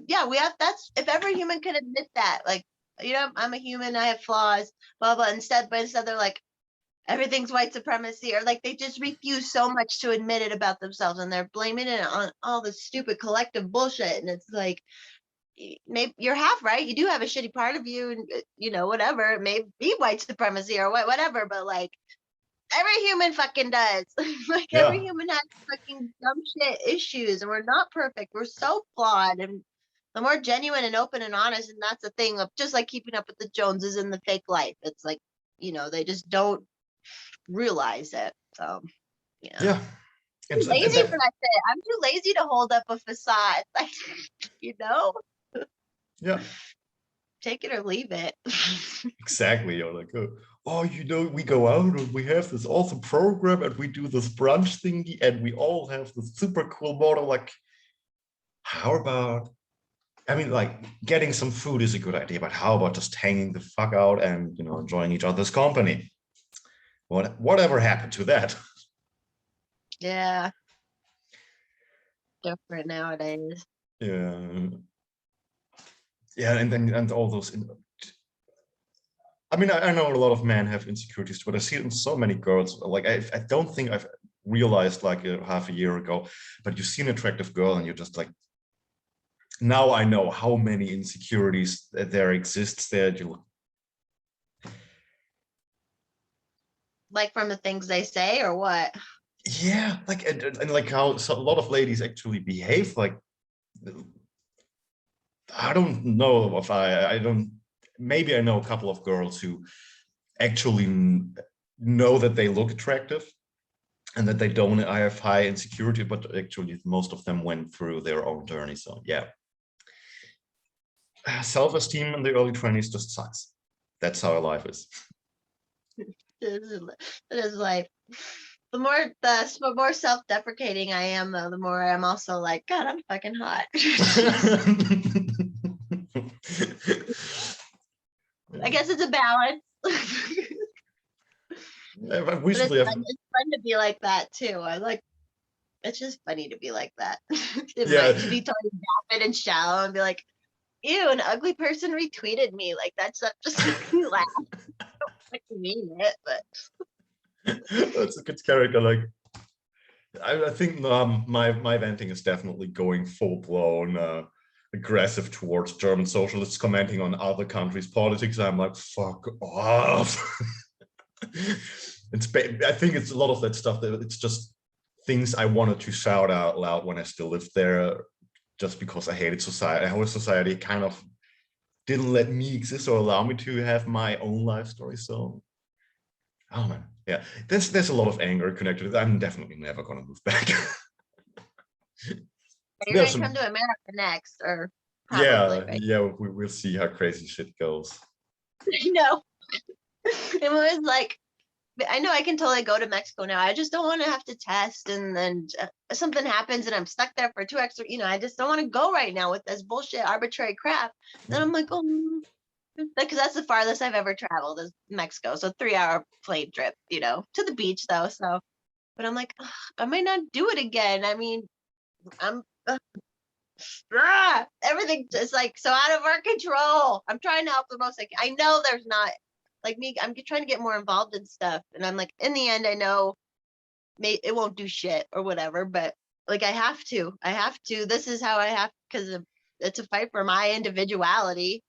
yeah, we have that's if every human could admit that, like, I'm a human, I have flaws, blah blah. Instead they're like everything's white supremacy, or like they just refuse so much to admit it about themselves, and they're blaming it on all this stupid collective bullshit. And it's like, maybe you're half right. You do have a shitty part of you, and whatever. It may be white supremacy or whatever, but like every human fucking does. Like every Yeah, human has fucking dumb shit issues, and we're not perfect. We're so flawed, and the more genuine and open and honest, and that's the thing of just like keeping up with the Joneses in the fake life. It's like, they just don't realize it. So yeah. yeah. Too And lazy for that, that shit. I'm too lazy to hold up a facade. Like, you know, yeah, take it or leave it. exactly. You're like, oh, we go out and we have this awesome program and we do this brunch thingy and we all have this super cool model. Like, how about, I mean, like getting some food is a good idea, but how about just hanging the fuck out and, enjoying each other's company? Whatever happened to that? Yeah, different nowadays. Yeah. Yeah. And all those, I mean, I know a lot of men have insecurities, but I see it in so many girls. Like, I don't think I've realized like half a year ago, but you see an attractive girl and you're just like, now I know how many insecurities that there exists there. Like from the things they say or what? Yeah, like, and like how a lot of ladies actually behave. Like, I don't know if I don't, maybe I know a couple of girls who actually know that they look attractive and that they don't I have high insecurity, but actually most of them went through their own journey. So yeah, self-esteem in the early 20s just sucks. That's how life is. It is like the more self-deprecating I am, though, the more I'm also like, God, I'm fucking hot. I guess it's a balance. I've But it's recently fun. It's fun to be like that too. I like. It's just funny to be like that. yeah, To be totally vapid and shallow and be like, "Ew, an ugly person retweeted me." Like that's not just make me laugh. I can mean it, but that's a good character. Like, I think my venting is definitely going full blown aggressive towards German socialists commenting on other countries' politics. I'm like, fuck off. I think it's a lot of that stuff that it's just things I wanted to shout out loud when I still lived there, just because I hated society. How society kind of didn't let me exist or allow me to have my own life story. So, oh man, yeah, there's a lot of anger connected to that. I'm definitely never gonna move back. you're There's gonna come some, to America next, or probably, yeah, right? yeah. We'll see how crazy shit goes. No, it was like I know I can totally go to Mexico now. I just don't want to have to test, and then something happens and I'm stuck there for 2 extra. I just don't want to go right now with this bullshit arbitrary crap. Then I'm like, oh, because that's the farthest I've ever traveled is Mexico. So 3 hour plane trip, to the beach though. So, but I'm like, ugh, I might not do it again. I mean, I'm everything just like so out of our control. I'm trying to help the most I can. I know there's not like me. I'm trying to get more involved in stuff, and I'm like, in the end, I know it won't do shit or whatever, but like I have to. This is how I have because it's a fight for my individuality.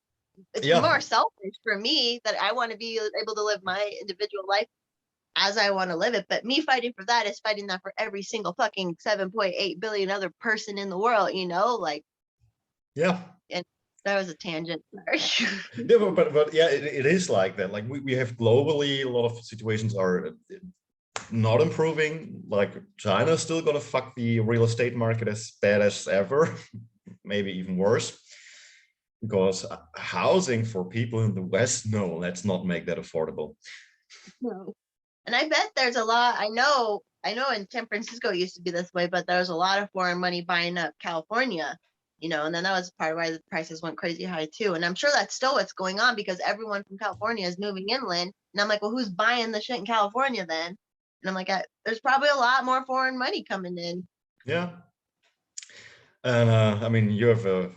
It's Yeah, more selfish for me that I want to be able to live my individual life as I want to live it. But me fighting for that is fighting that for every single fucking 7.8 billion other person in the world, you know? Like, yeah. and that was a tangent. Sorry. Yeah, but yeah, it is like that. Like we have globally a lot of situations are not improving. Like China's still gonna fuck the real estate market as bad as ever, maybe even worse. Because housing for people in the West, no, let's not make that affordable. No. And I bet there's a lot. I know in San Francisco it used to be this way, but there was a lot of foreign money buying up California, you know, and then that was part of why the prices went crazy high too. And I'm sure that's still what's going on because everyone from California is moving inland. And I'm like, well, who's buying the shit in California then? And I'm like, there's probably a lot more foreign money coming in. Yeah. And I mean, you have a.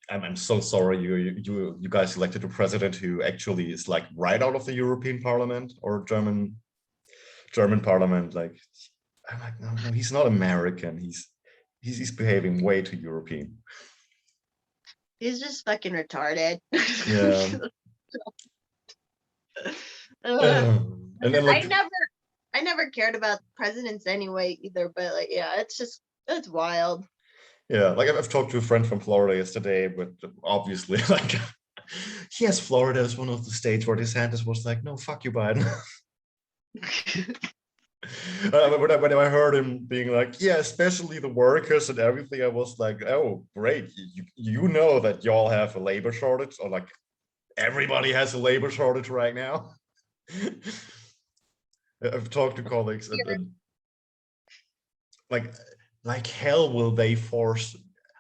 I'm so sorry you guys elected a president who actually is like right out of the European Parliament or German Parliament. Like, I'm like, no, he's not American. He's behaving way too European. He's just fucking retarded. Yeah. Uh, And then I like, never I never cared about presidents anyway either, but like yeah, it's wild. yeah, like I've talked to a friend from Florida yesterday, but obviously like, yes, Florida is one of the states where DeSantis was like, no, fuck you, Biden. When I heard him being like, yeah, especially the workers and everything, I was like, oh, great. You know that y'all have a labor shortage, or like everybody has a labor shortage right now. I've talked to colleagues and like, like hell will they force.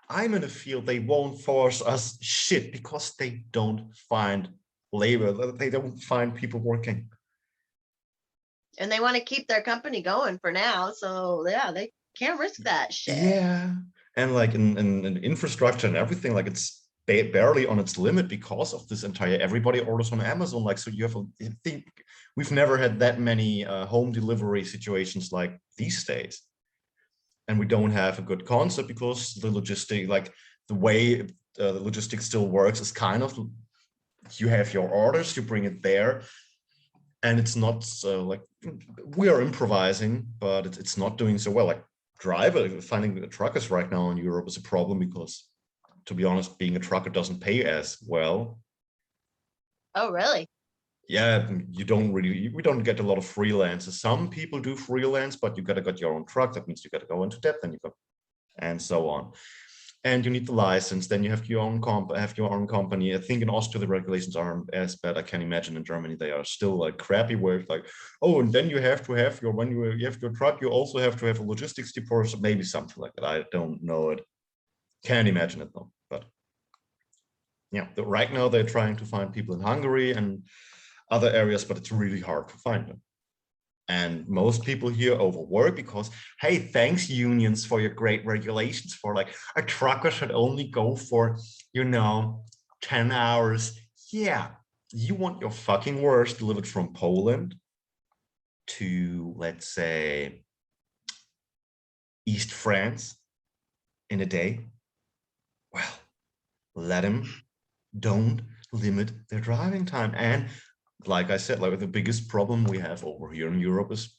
I'm in a field, they won't force us shit because they don't find labor. They don't find people working. And they want to keep their company going for now, so yeah, they can't risk that shit. Yeah, and like in infrastructure and everything, like it's barely on its limit because of this entire everybody orders on Amazon. Like, so you have I think we've never had that many home delivery situations like these days, and we don't have a good concept because the logistic, like the way the logistics still works is kind of, you have your orders, you bring it there, and it's not so like we are improvising, but it's not doing so well. Like finding truckers right now in Europe is a problem because, to be honest, being a trucker doesn't pay as well. Oh, really? Yeah, we don't get a lot of freelancers. Some people do freelance, but you gotta get your own truck. That means you gotta go into debt, then you go, and so on. And you need the license. Then you have your own company. I think in Austria the regulations aren't as bad. I can imagine in Germany they are still like crappy. Where it's like, oh, and then you have to have your when you have your truck, you also have to have a logistics department, maybe something like that. I don't know it. Can't imagine it though. But yeah, right now they're trying to find people in Hungary and other areas, but it's really hard to find them. And most people here overwork because, hey, thanks unions for your great regulations for like a trucker should only go for, 10 hours. Yeah, you want your fucking worst delivered from Poland to, let's say, East France in a day? Well, let them. Don't limit their driving time. And like I said, like the biggest problem we have over here in Europe is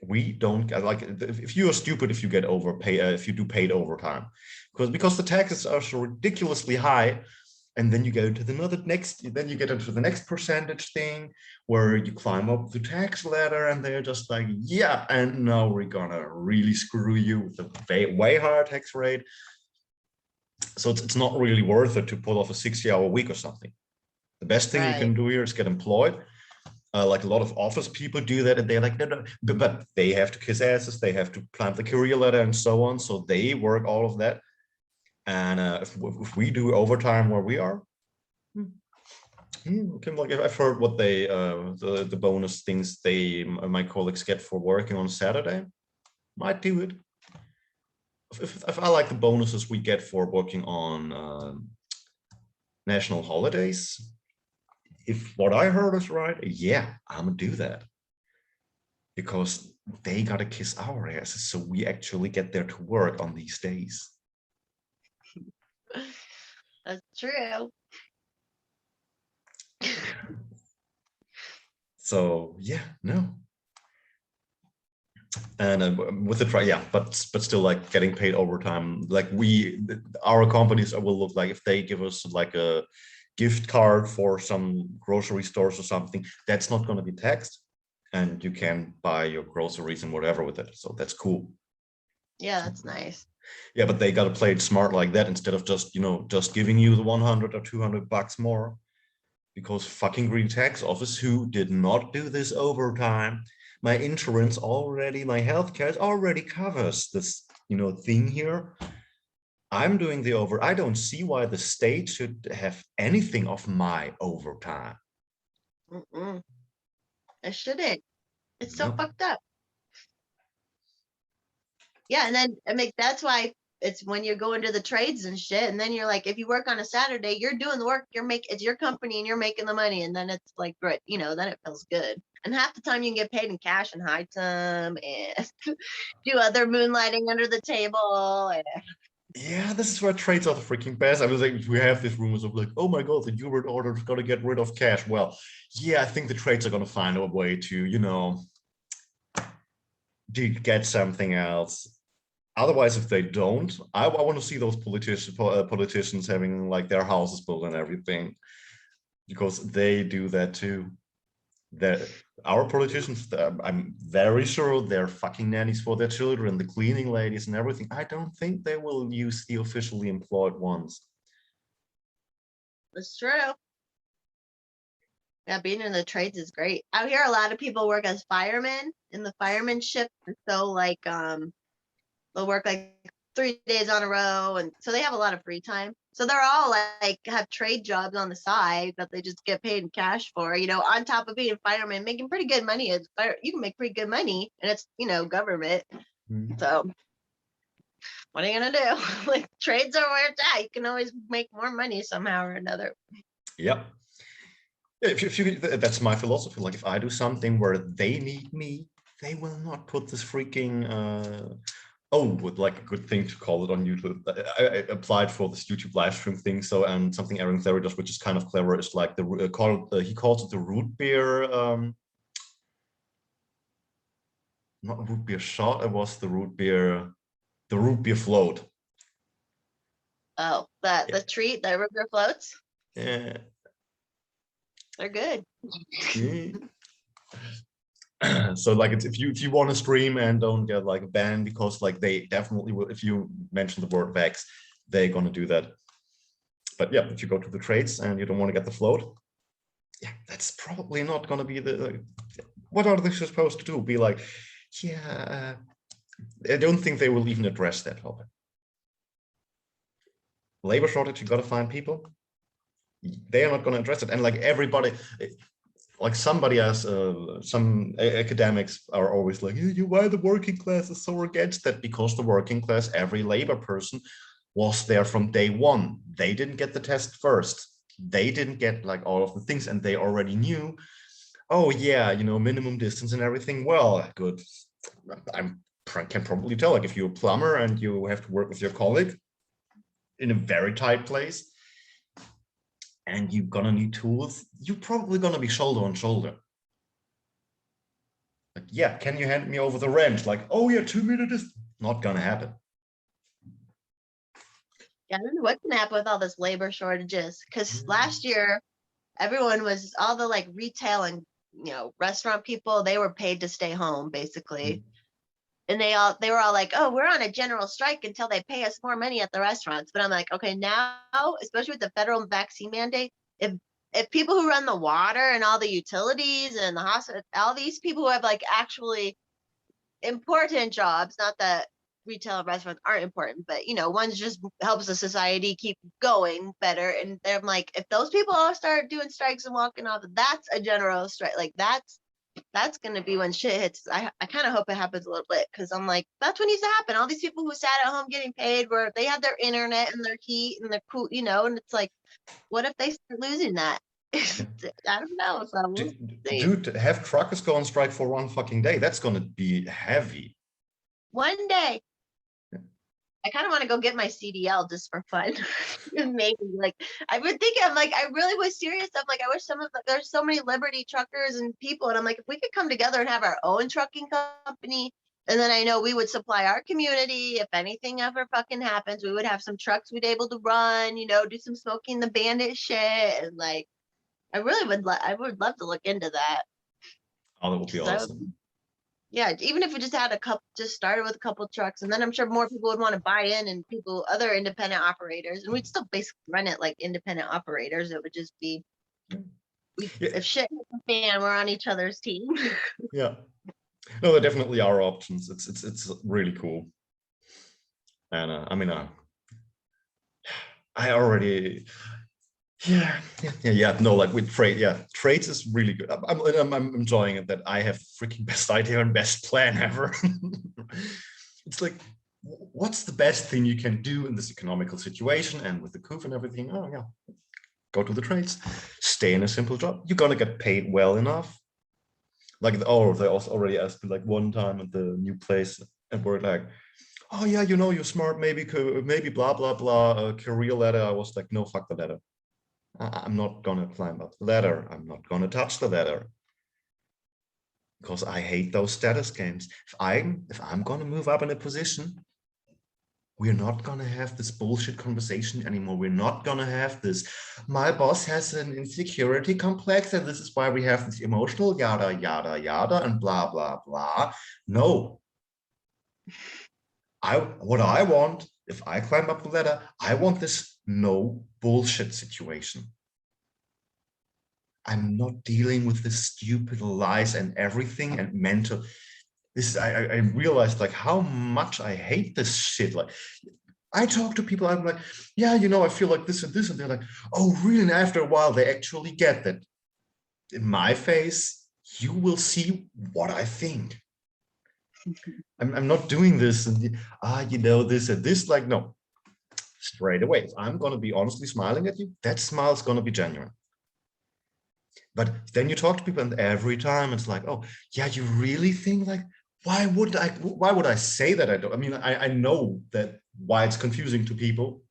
we don't like, if you are stupid if you get overpay if you do paid overtime, because the taxes are so ridiculously high. And then you go to then you get into the next percentage thing where you climb up the tax ladder and they're just like, yeah, and now we're gonna really screw you with the way higher tax rate. So it's not really worth it to pull off a 60-hour week or something. The best thing you Right. can do here is get employed. Like a lot of office people do that, and they're like, no, but they have to kiss asses, they have to climb the career ladder and so on. So they work all of that. And if we do overtime where we are, like I've heard what they the bonus things my colleagues get for working on Saturday, might do it. If I like the bonuses we get for working on national holidays, if what I heard is right, yeah, I'm gonna do that because they gotta kiss our asses, so we actually get there to work on these days. That's true. So yeah, no. And with the try, yeah, but still, like getting paid overtime, like our companies will look like if they give us like a gift card for some grocery stores or something, that's not going to be taxed, and you can buy your groceries and whatever with it. So that's cool. Yeah, that's nice. Yeah, but they got to play it smart like that instead of just, just giving you the 100 or 200 bucks more, because fucking green tax office, who did not do this overtime. My insurance already, my healthcare already covers this, thing here. I'm doing the over. I don't see why the state should have anything of my overtime. Mm-mm. It shouldn't. It's so No. fucked up. Yeah, and then I mean that's why it's when you go into the trades and shit, and then you're like, if you work on a Saturday, you're doing the work, it's your company and you're making the money, and then it's like great, then it feels good. And half the time you can get paid in cash and high time and do other moonlighting under the table. And Yeah, this is where trades are the freaking best. I was like, we have these rumors of like, oh my god, the New World Order is going to get rid of cash. Well, yeah, I think the trades are going to find a way to get something else. Otherwise, if they don't, I want to see those politicians having like their houses built and everything, because they do that too. That our politicians, I'm very sure they're fucking nannies for their children, the cleaning ladies and everything. I don't think they will use the officially employed ones. it's true. Yeah, being in the trades is great. Out here, a lot of people work as firemen in the fireman ship. So like they'll work like 3 days on a row, and so they have a lot of free time. So they're all like have trade jobs on the side that they just get paid in cash for. On top of being firemen, making pretty good money. You can make pretty good money, and it's government. Mm. So what are you gonna do? Like trades are where it's at. You can always make more money somehow or another. Yep. That's my philosophy. Like, if I do something where they need me, they will not put this freaking would like a good thing to call it on YouTube. I applied for this YouTube live stream thing. So, and something Aaron Clary does, which is kind of clever, is like he calls it the root beer, not root beer shot. It was the root beer float. Oh, the treat, the river floats, Yeah. they're good. Yeah. So like, it's if you want to stream and don't get like banned, because like they definitely will, if you mention the word vex, they're gonna do that. But yeah, if you go to the trades and you don't want to get the float, yeah, that's probably not gonna be the what are they supposed to do? Be like, yeah, I don't think they will even address that topic. Labor shortage, you gotta find people. They are not gonna address it. And like everybody, like somebody has some academics are always like, why the working class is so against that? Because the working class, every labor person was there from day one. They didn't get the test first. They didn't get like all of the things, and they already knew, oh yeah, minimum distance and everything. Well, good. Can probably tell, like, if you're a plumber and you have to work with your colleague in a very tight place, and you're gonna need tools, you're probably gonna be shoulder on shoulder. Like, yeah, can you hand me over the wrench? Like, oh yeah, 2 minutes. Not gonna happen. Yeah, I don't know what can happen with all this labor shortages. Because last year, everyone was all the like retail and restaurant people. They were paid to stay home basically, and they were all like, "Oh, we're on a general strike until they pay us more money at the restaurants." But I'm like, okay, now, especially with the federal vaccine mandate, if people who run the water and all the utilities and the hospital, all these people who have like actually important jobs, not that retail and restaurants aren't important, but one's just helps the society keep going better. And they're like, if those people all start doing strikes and walking off, that's a general strike. Like that's going to be when shit hits. I kind of hope it happens a little bit, because I'm like, that's what needs to happen. All these people who sat at home getting paid, where they had their internet and their heat and their cool, and it's like, what if they start losing that? I don't know. So we'll see. Dude, have truckers go on strike for one fucking day. That's gonna be heavy. One day. I kind of want to go get my CDL just for fun. Maybe like I've been thinking, I'm like, I really was serious. I'm like, I wish some of there's so many Liberty truckers and people, and I'm like, if we could come together and have our own trucking company, and then I know we would supply our community. If anything ever fucking happens, we would have some trucks we'd able to run, you know, do some smoking the bandit shit, and like, I really would, I would love to look into that. Oh, that would be 'Cause awesome. yeah, even if we just had a couple, just started with a couple trucks, and then I'm sure more people would want to buy in, and people, other independent operators, and we'd still basically run it like independent operators. It would just be, Yeah, if shit hit the fan, we're on each other's team. yeah. No, there definitely are options. It's really cool. And I mean, I already, yeah. No, like with trade, yeah, trades is really good. I'm enjoying it that I have freaking best idea and best plan ever. It's like, what's the best thing you can do in this economical situation and with the coup and everything? Oh yeah, go to the trades, stay in a simple job. You're gonna get paid well enough. Like, oh, they also already asked me like one time at the new place, and we're like, oh yeah, you know, you're smart, maybe blah blah blah, career ladder. I was like, no, fuck the ladder. I'm not gonna climb up the ladder. I'm not gonna touch the ladder because I hate those status games. If I'm gonna move up in a position, we're not gonna have this bullshit conversation anymore. We're not gonna have this. My boss has an insecurity complex, and this is why we have this emotional yada yada yada and blah blah blah. No, what I want, if I climb up the ladder, I want this no bullshit situation. I'm not dealing with the stupid lies and everything and mental. This is, I realized like how much I hate this shit. Like, I talk to people, I'm like, yeah, you know, I feel like this, and they're like, oh, really? And after a while, they actually get that. In my face, you will see what I think. I'm not doing this, and you know, this and this. Like, no, straight away. If I'm gonna be honestly smiling at you, that smile is gonna be genuine. But then you talk to people, and every time it's like, oh, yeah, you really think like, why would I say that? I don't. I mean, I know that why it's confusing to people,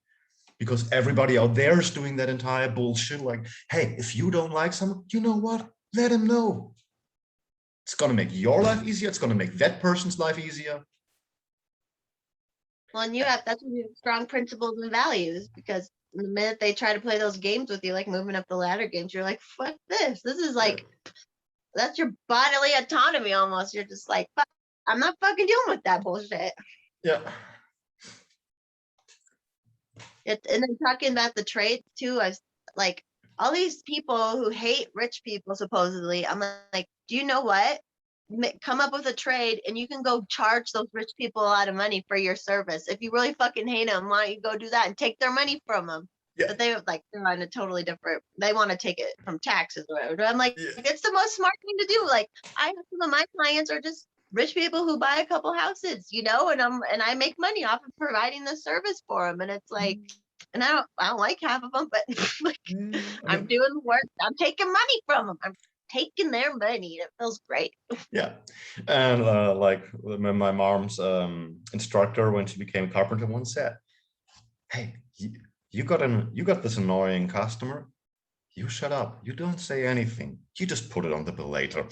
because everybody out there is doing that entire bullshit. Like, hey, if you don't like someone, you know what? Let them know. It's gonna make your life easier. It's gonna make that person's life easier. Well, and that's when you have strong principles and values, because the minute they try to play those games with you, like moving up the ladder games, you're like, fuck this. This is like, that's your bodily autonomy almost. You're just like, fuck, I'm not fucking dealing with that bullshit. Yeah. And then talking about the trades too, I was like, all these people who hate rich people, supposedly, I'm like, do you know what? Come up with a trade and you can go charge those rich people a lot of money for your service. If you really fucking hate them, why don't you go do that and take their money from them? Yeah. But they're on a totally different, they want to take it from taxes or whatever. I'm like, it's the most smart thing to do. Like, I have some of my clients are just rich people who buy a couple houses, you know, and I make money off of providing the service for them. And it's like, and I don't like half of them, but like, I'm doing the work. I'm taking money from them. I'm taking their money. It feels great. Yeah. And like my mom's instructor, when she became carpenter, once said, hey, you got this annoying customer, you shut up, you don't say anything, you just put it on the bill later.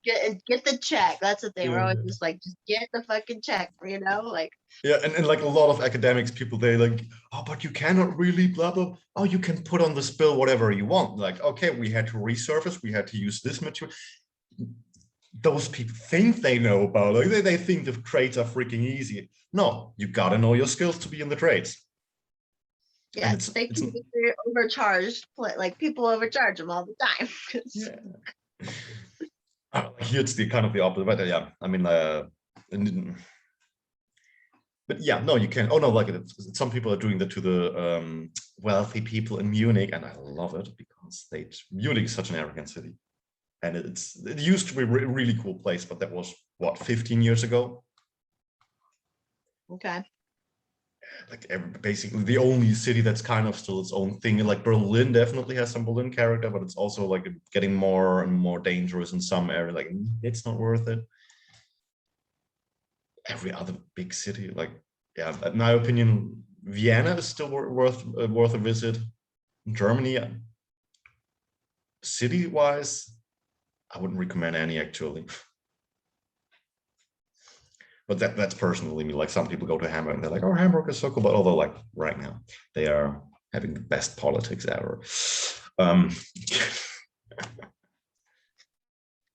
Get the check. That's the thing. We're always just like, just get the fucking check, you know, like. Yeah, and like a lot of academics people, they like, oh, but you cannot really blah blah. Oh, you can put on this bill whatever you want. Like, okay, we had to resurface, we had to use this material. Those people think they know about it. Like, they think the trades are freaking easy. No, you gotta know your skills to be in the trades. Yeah, they can be overcharged. Like, people overcharge them all the time. Yeah. Here it's the kind of the opposite, but yeah, I mean, but yeah, no, you can. Oh no, like some people are doing that to the wealthy people in Munich, and I love it because Munich is such an arrogant city, and it used to be a really cool place, but that was what, 15 years ago. Okay. Like basically the only city that's kind of still its own thing. Like Berlin definitely has some Berlin character, but it's also like getting more and more dangerous in some area. Like, it's not worth it. every other big city, like, yeah, in my opinion, Vienna is still worth a visit. Germany, city wise, I wouldn't recommend any actually. But that's personally me. Like some people go to Hamburg and they're like, "Oh, Hamburg is so cool," but although like right now they are having the best politics ever. Um,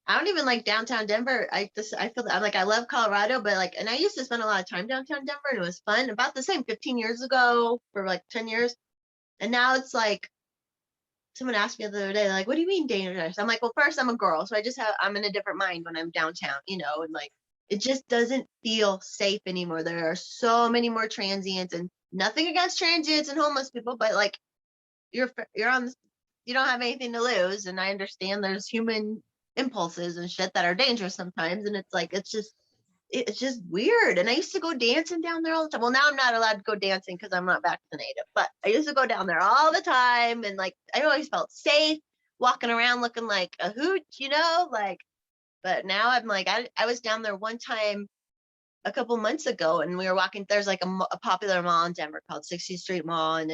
I don't even like downtown Denver. I feel that I'm like I love Colorado, but like and I used to spend a lot of time downtown Denver and it was fun. About the same 15 years ago for like 10 years. And now it's like someone asked me the other day, like, what do you mean dangerous? I'm like, well, first I'm a girl, so I'm in a different mind when I'm downtown, and like it just doesn't feel safe anymore. There are so many more transients and nothing against transients and homeless people, but like you're on you don't have anything to lose. And I understand there's human impulses and shit that are dangerous sometimes. And it's like it's just weird. And I used to go dancing down there all the time. Well, now I'm not allowed to go dancing because I'm not vaccinated, but I used to go down there all the time. And like, I always felt safe walking around looking like a hoot, like, but now I'm like, I was down there one time a couple months ago and we were walking, there's like a popular mall in Denver called 60th Street Mall. And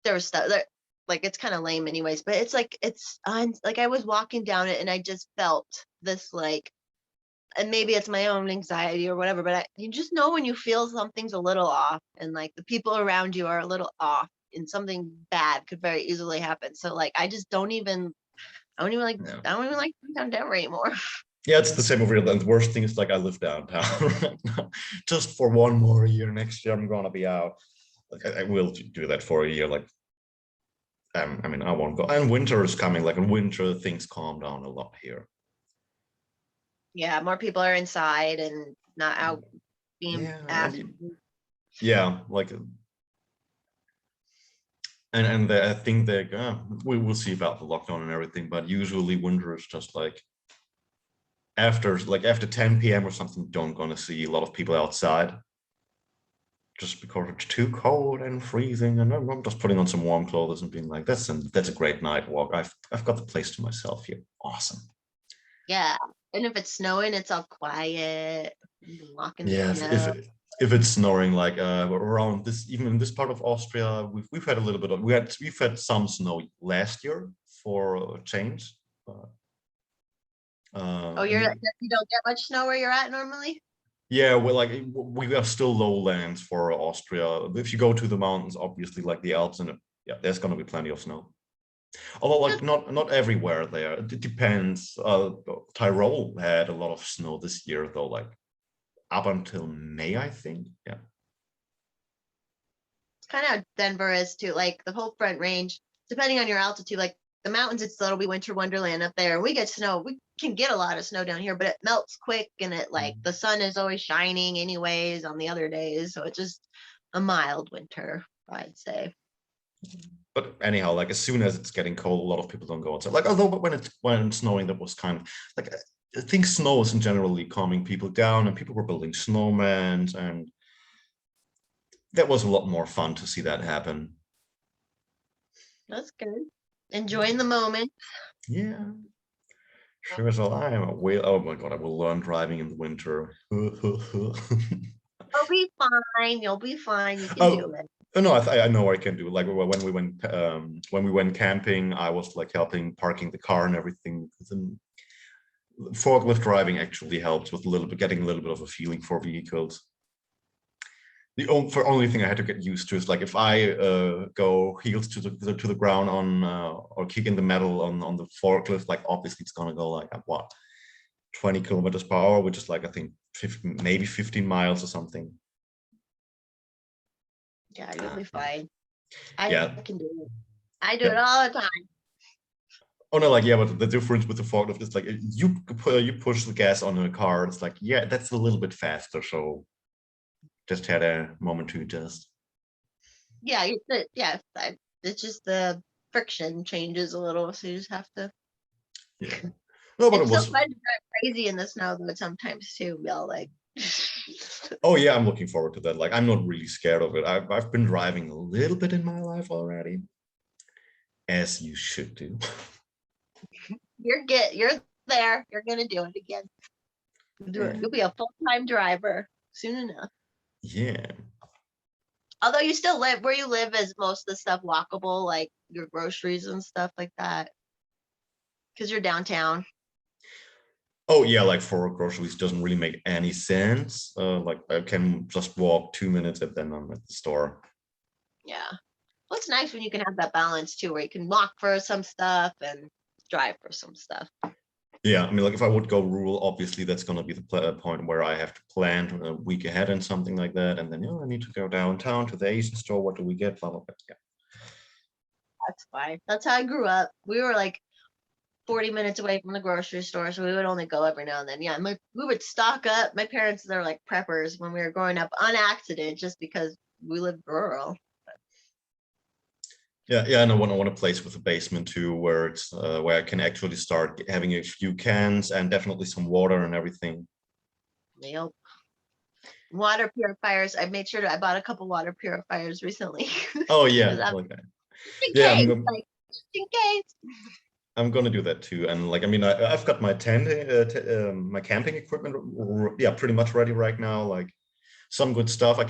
there was stuff there, like, it's kind of lame anyways, but it's like, it's on, like, I was walking down it and I just felt this like, and maybe it's my own anxiety or whatever, but you just know when you feel something's a little off and like the people around you are a little off and something bad could very easily happen. So like, I don't even like, yeah. I don't even like downtown Denver anymore. Yeah, it's the same over here. And the worst thing is like I live downtown right now. Just for one more year. Next year I'm gonna be out. Like I will do that for a year. Like I mean, I won't go. And winter is coming. Like in winter, things calm down a lot here. Yeah, more people are inside and not out being Yeah, asked. yeah, like, and I think that we will see about the lockdown and everything. But usually winter is just like after 10 p.m. or something. Don't gonna see a lot of people outside. Just because it's too cold and freezing, and I'm just putting on some warm clothes and being like, that's a great night walk. I've got the place to myself here. Awesome. Yeah, and if it's snowing, it's all quiet. Walking in the Yeah, snow. if it's snowing like around this, even in this part of Austria, we've had a little bit of we've had some snow last year for a change. But, Oh, you don't get much snow where you're at normally? yeah, we're like we are still lowlands for Austria. If you go to the mountains, obviously like the Alps, and yeah, there's gonna be plenty of snow. Although like not everywhere there. It depends. Tyrol had a lot of snow this year though, like up until May, I think. Yeah. It's kind of how Denver is too. Like the whole Front Range, depending on your altitude, like the mountains, it's little we winter wonderland up there. We get snow. We can get a lot of snow down here, but it melts quick and it like the sun is always shining anyways on the other days. So it's just a mild winter, I'd say. But anyhow, like as soon as it's getting cold, a lot of people don't go outside. Like although when it's snowing, that was kind of like I think snow isn't generally calming people down, and people were building snowmen, and that was a lot more fun to see that happen. That's good. Enjoying the moment. Yeah, sure as I am. Oh my god, I will learn driving in the winter. You'll be fine. You'll be fine. You can do Oh, it. no, I know I can do. Like when we went camping, I was like helping parking the car and everything. Then forklift driving actually helps with getting a little bit of a feeling for vehicles. The only thing I had to get used to is like if I go heels to the ground on or kicking the metal on the forklift, like obviously it's gonna go like at what 20 kilometers per hour, which is like I think 15, maybe 15 miles or something. Yeah, you'll be fine. I Yeah, can do it. I do it yeah. all the time. Oh no, like yeah, but the difference with the forklift is like you push the gas on a car. It's like yeah, that's a little bit faster. So just had a moment to adjust. Yeah, it's just the friction changes a little, so you just have to. Yeah. No, but it It's so was. fun to drive crazy in the snow though sometimes too. Y'all like. Oh yeah, I'm looking forward to that. Like I'm not really scared of it. I've been driving a little bit in my life already, as you should do. You're there. You're gonna do it again. Do it. Yeah. You'll be a full-time driver. soon enough. Yeah. Although you still live where you live, is most of the stuff walkable, like your groceries and stuff like that, because you're downtown. Oh yeah, like for groceries doesn't really make any sense. Like I can just walk 2 minutes and then I'm at the store. Yeah. Well, it's nice when you can have that balance too, where you can walk for some stuff and drive for some stuff. Yeah, I mean, like if I would go rural, obviously that's going to be the point where I have to plan a week ahead and something like that. And then, I need to go downtown to the Asian store. What do we get? Blah, blah, blah. Yeah. That's fine. That's how I grew up. We were like 40 minutes away from the grocery store, so we would only go every now and then. Yeah, we would stock up. My parents, they're like preppers when we were growing up on accident, just because we lived rural. Yeah, and I want a place with a basement too, where it's where I can actually start having a few cans and definitely some water and everything. Yep. Water purifiers. I made sure I bought a couple water purifiers recently. Oh Because yeah, I'm like that. just in Yeah, case, like just in case. I'm gonna do that too. And like, I mean, I've got my tent, my camping equipment, yeah, pretty much ready right now. Like some good stuff. I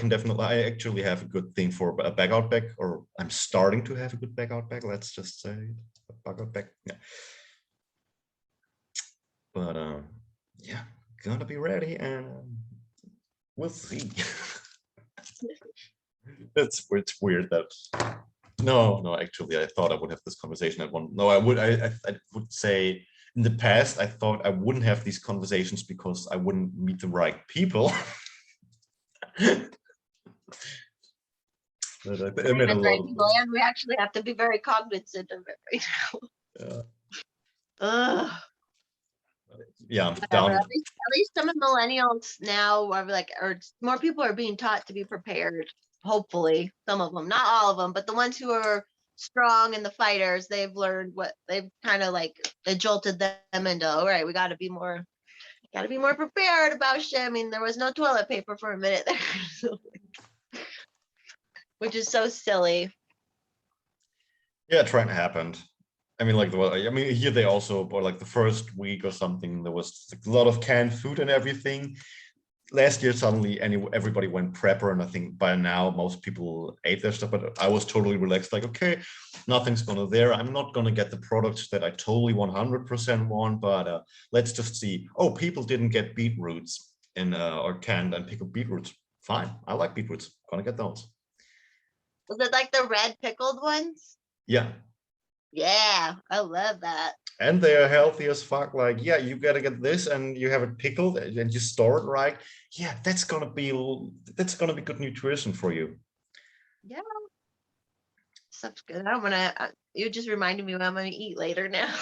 actually have a good thing for a bag out bag, or I'm starting to have a good bag out bag. Let's just say a bag out bag. Yeah. But yeah, gonna be ready, and we'll see. It's weird that no, actually, I thought I would have this conversation at one. No, I would say in the past, I thought I wouldn't have these conversations because I wouldn't meet the right people. But I Not met a even lot right of people, and we actually have to be very cognizant of it right now. Ugh. Yeah, I'm Whatever. down. At least some of the millennials now are like, or more people are being taught to be prepared. Hopefully, some of them, not all of them, but the ones who are strong and the fighters, they've learned what they've kind of like, it jolted them into, all right, we got to be more prepared about shit. I mean, there was no toilet paper for a minute there, so, which is so silly. Yeah, trying to happen. I mean, like I mean, here they also, or like the first week or something, there was like a lot of canned food and everything. Last year, suddenly, everybody went prepper, and I think by now most people ate their stuff. But I was totally relaxed, like, okay, nothing's gonna there. I'm not gonna get the products that I totally 100% want, but let's just see. Oh, people didn't get beetroots in or canned and pickled beetroots. Fine, I like beetroots. Gonna get those. Was it like the red pickled ones? Yeah, Yeah, I love that. and they're healthy as fuck. Like, yeah, you gotta get this, and you have it pickled, and you store it right. Yeah, that's gonna be good nutrition for you. Yeah, stuff's good. I don't want to. You just reminded me what I'm going to eat later now.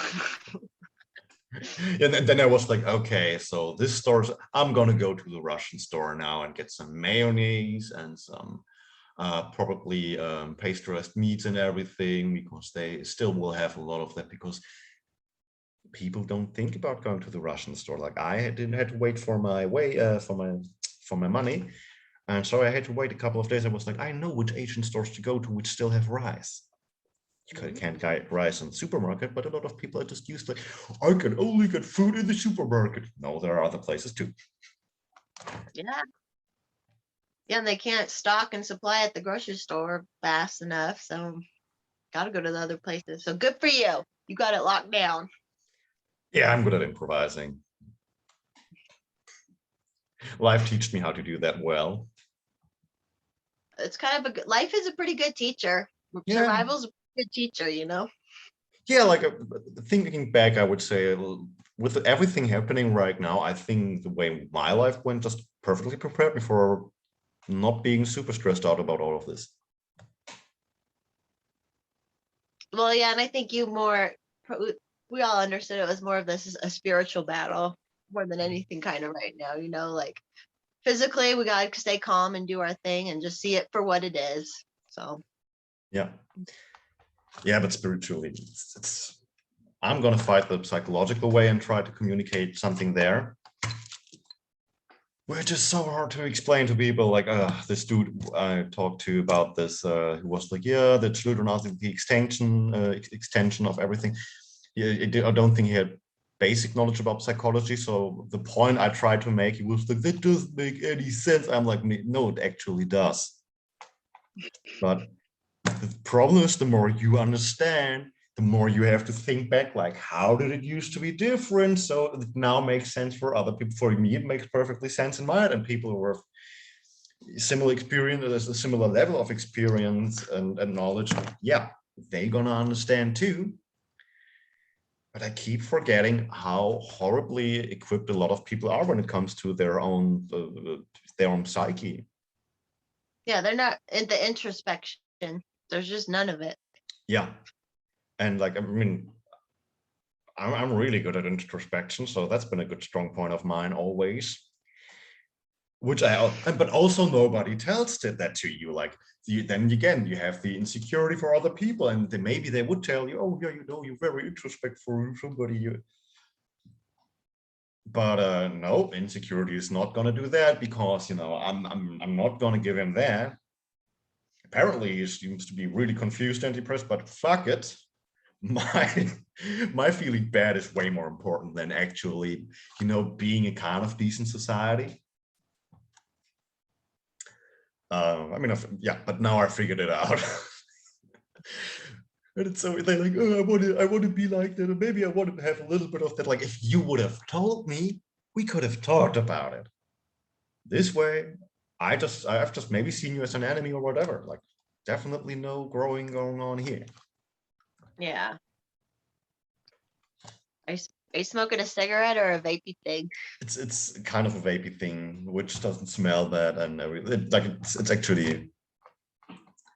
And then I was like, okay, so this store's, I'm gonna go to the Russian store now and get some mayonnaise and some probably pasteurized meats and everything, because they still will have a lot of that, because people don't think about going to the Russian store. Like I didn't have to wait for my for my money. And so I had to wait a couple of days. I was like, I know which Asian stores to go to which still have rice. You can't get rice in the supermarket, but a lot of people are just used to, I can only get food in the supermarket. No, there are other places too. Yeah. Yeah, and they can't stock and supply at the grocery store fast enough. So got to go to the other places. So good for you. You got it locked down. Yeah, I'm good at improvising. Life teaches me how to do that well. It's kind of a good, life is a pretty good teacher. Yeah. Survival's a good teacher, you know? Yeah, like thinking back, I would say with everything happening right now, I think the way my life went just perfectly prepared me for not being super stressed out about all of this. Well, yeah, and I think we all understood it was more of this is a spiritual battle more than anything kind of right now, you know, like physically we got to stay calm and do our thing and just see it for what it is. So, yeah, but spiritually, I'm gonna fight the psychological way and try to communicate something there, which is so hard to explain to people. Like this dude I talked to about this, who was like, yeah, the children are the extension of everything. Yeah, I don't think he had basic knowledge about psychology. So the point I tried to make, he was like, that doesn't make any sense. I'm like, no, it actually does. But the problem is, the more you understand, the more you have to think back, like, how did it used to be different? So it now makes sense for other people. For me, it makes perfectly sense in my head. And people who have similar experience, there's a similar level of experience and knowledge, yeah, they're gonna understand too. But I keep forgetting how horribly equipped a lot of people are when it comes to their own psyche. Yeah, they're not in the introspection. There's just none of it. Yeah. And like, I mean, I'm really good at introspection, so that's been a good strong point of mine always. Which but also nobody tells that to you. Like, then again, you have the insecurity for other people, and maybe they would tell you, oh yeah, you know, you're very introspectful, somebody. But no, insecurity is not going to do that, because, you know, I'm not going to give him that. Apparently, he seems to be really confused and depressed, but fuck it. My feeling bad is way more important than actually, you know, being a kind of decent society. I mean, yeah, but now I figured it out. And it's so they're like, oh, I want to be like that, or maybe I want to have a little bit of that. Like, if you would have told me, we could have talked about it. This way, I've just maybe seen you as an enemy or whatever. Like, definitely no growing going on here. Yeah. Are you smoking a cigarette or a vapey thing? It's kind of a vapey thing, which doesn't smell bad, and like it's actually,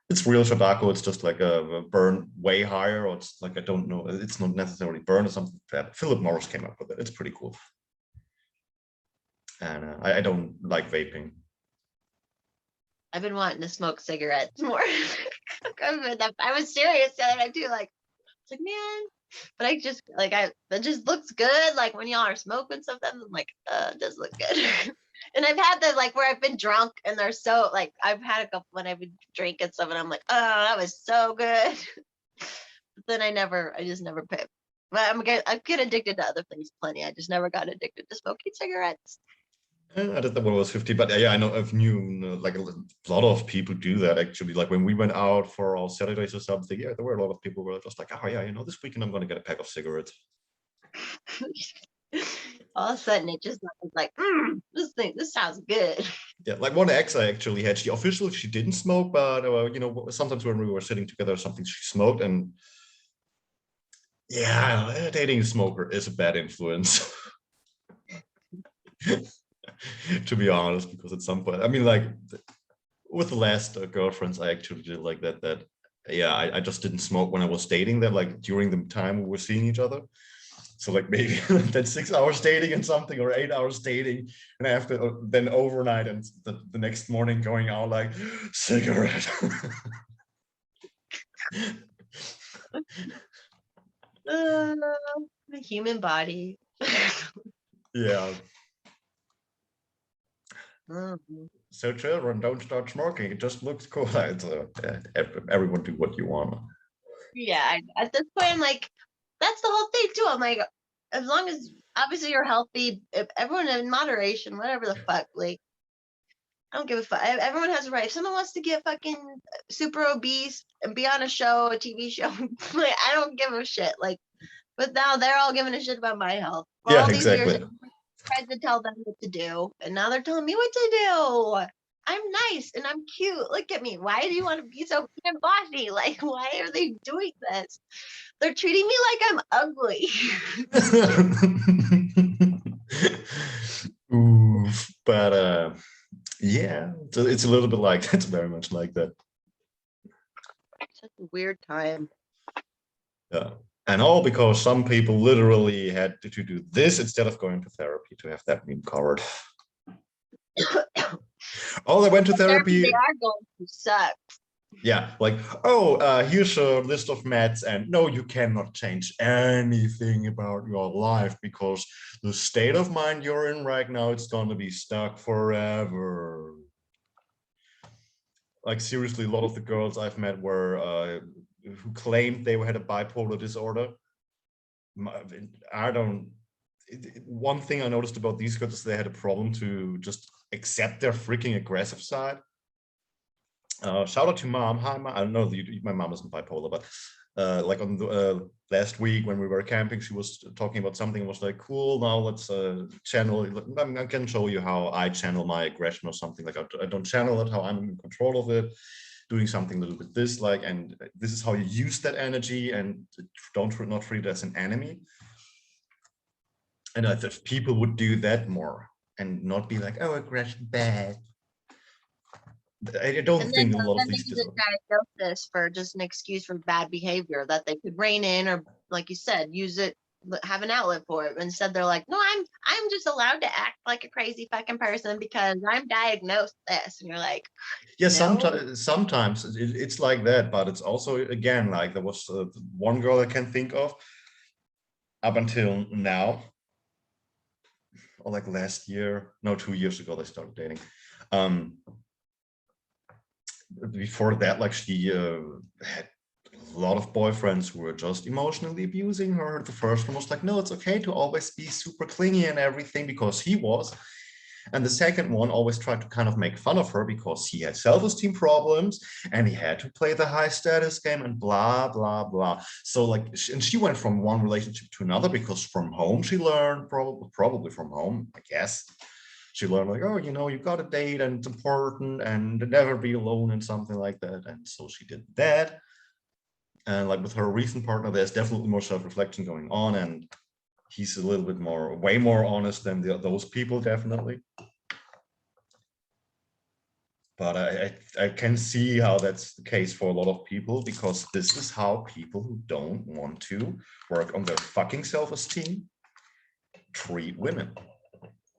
it's real tobacco. It's just like a burn way higher, or it's like, I don't know, it's not necessarily burn or something like that. Philip Morris came up with it. It's pretty cool. And I don't like vaping. I've been wanting to smoke cigarettes more. I was serious the other night too. Like, it's like, man, but I just like, that just looks good. Like when y'all are smoking something, I'm like, it does look good. And I've had the, like, where I've been drunk and they're so, like, I've had a couple when I've been drinking stuff and I'm like, oh, that was so good. But then I just never picked. But I get addicted to other things plenty. I just never got addicted to smoking cigarettes. I did that when I was 50, but yeah, I know I've knew like a lot of people do that actually. Like when we went out for our Saturdays or something, yeah, there were a lot of people who were just like, oh yeah, you know, this weekend I'm gonna get a pack of cigarettes. All of a sudden it just was like, this sounds good. Yeah, like one ex I actually had, she didn't smoke, but you know, sometimes when we were sitting together or something, she smoked. And yeah, dating a smoker is a bad influence. To be honest, because at some point, I mean, like with the last girlfriends, I actually did like that yeah, I just didn't smoke when I was dating them, like during the time we were seeing each other. So like maybe that 6 hours dating and something, or 8 hours dating, and after then overnight and the next morning going out like, cigarette. The human body. Yeah. Mhm. So children, don't start smoking. It just looks cool. It's, everyone do what you want. Yeah, at this point, I'm like, that's the whole thing too. I'm like, as long as obviously you're healthy, if everyone in moderation, whatever the fuck, like, I don't give a fuck. Everyone has a right. If someone wants to get fucking super obese and be on a show, a TV show, like, I don't give a shit. Like, but now they're all giving a shit about my health. For Yeah, all these years, exactly. I tried to tell them what to do, and now they're telling me what to do. I'm nice and I'm cute. Look at me. Why do you want to be so fucking bossy? Like, why are they doing this? They're treating me like I'm ugly. Oof. But yeah, it's a little bit like it's very much like that. Such a weird time. Yeah. And all because some people literally had to do this instead of going to therapy to have that meme covered. Oh, they went to Therapy they therapy. are going to suck. Yeah, like, oh, here's a list of meds, and no, you cannot change anything about your life because the state of mind you're in right now, it's going to be stuck forever. Like, seriously, a lot of the girls I've met were who claimed they had a bipolar disorder. I don't one thing I noticed about these guys is they had a problem to just accept their freaking aggressive side. Shout out to mom. Hi, mom. I don't know, my mom isn't bipolar, but like on the last week when we were camping, she was talking about something. Was like, cool, now let's channel. I can show you how I channel my aggression or something. Like I don't channel it, how I'm in control of it, doing something a little bit this, like, and this is how you use that energy, and not treat it as an enemy. And if people would do that more and not be like, oh, aggression bad. I don't And think a lot of then they these use a diagnosis for just an excuse for bad behavior that they could rein in, or like you said, use it, have an outlet for it. Instead, they're like, no, I'm just allowed to act like a crazy fucking person because I'm diagnosed this. And you're like, yeah, no. sometimes it's like that, but it's also, again, like there was one girl I can think of up until now, or like last year, no, 2 years ago they started dating. Before that, like she had a lot of boyfriends who were just emotionally abusing her. The first one was like, no, it's okay to always be super clingy and everything, because he was. And the second one always tried to kind of make fun of her because he had self-esteem problems and he had to play the high status game and blah, blah, blah. So like, and she went from one relationship to another because from home she learned, probably from home, I guess. She learned like, oh, you know, you got to date and it's important and never be alone and something like that. And so she did that. And like with her recent partner, there's definitely more self-reflection going on, and he's a little bit more, way more honest than those people, definitely. But I can see how that's the case for a lot of people, because this is how people who don't want to work on their fucking self-esteem treat women.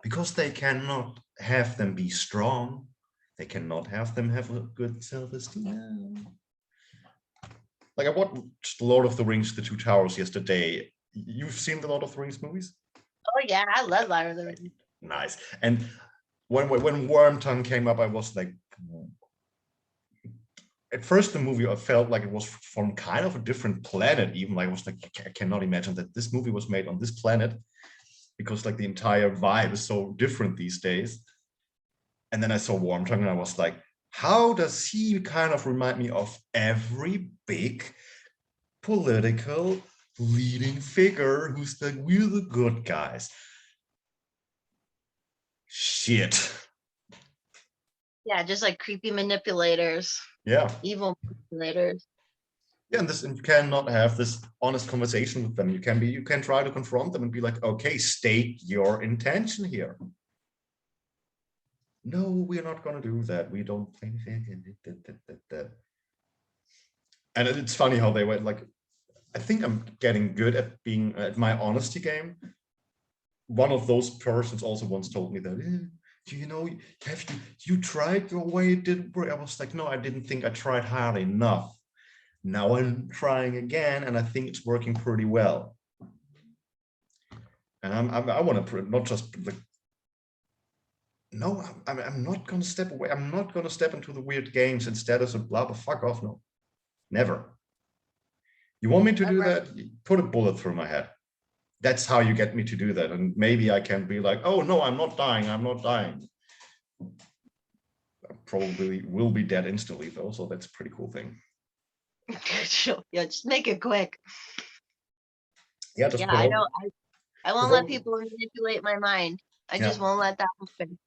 Because they cannot have them be strong. They cannot have them have a good self-esteem. Like I watched Lord of the Rings, The Two Towers yesterday. You've seen the Lord of the Rings movies? Oh yeah, I love Lord of the Rings. Nice. And when Wormtongue came up, I was like, at first the movie, I felt like it was from kind of a different planet. Even like I was like, I cannot imagine that this movie was made on this planet, because like the entire vibe is so different these days. And then I saw Wormtongue and I was like, how does he kind of remind me of every big political leading figure who's like, we're the good guys? Shit. Yeah, just like creepy manipulators, Yeah. evil manipulators. Yeah, and you cannot have this honest conversation with them. You can try to confront them and be like, okay, state your intention here. No, we're not going to do that. We don't. And it's funny how they went like, I think I'm getting good at being at my honesty game. One of those persons also once told me that, you know, have you tried your way? It didn't work. I was like, no, I didn't think I tried hard enough. Now I'm trying again, and I think it's working pretty well. And I want to not just like, no, I'm not going to step away. I'm not going to step into the weird games and status of blah, blah, fuck off. No, never. You want me to do that? Put a bullet through my head. That's how you get me to do that. And maybe I can be like, oh no, I'm not dying. I'm not dying. I probably will be dead instantly though. So that's a pretty cool thing. Yeah, just make it quick. Yeah, just Yeah, I know. I won't let all, people manipulate my mind. I just yeah. won't let that happen.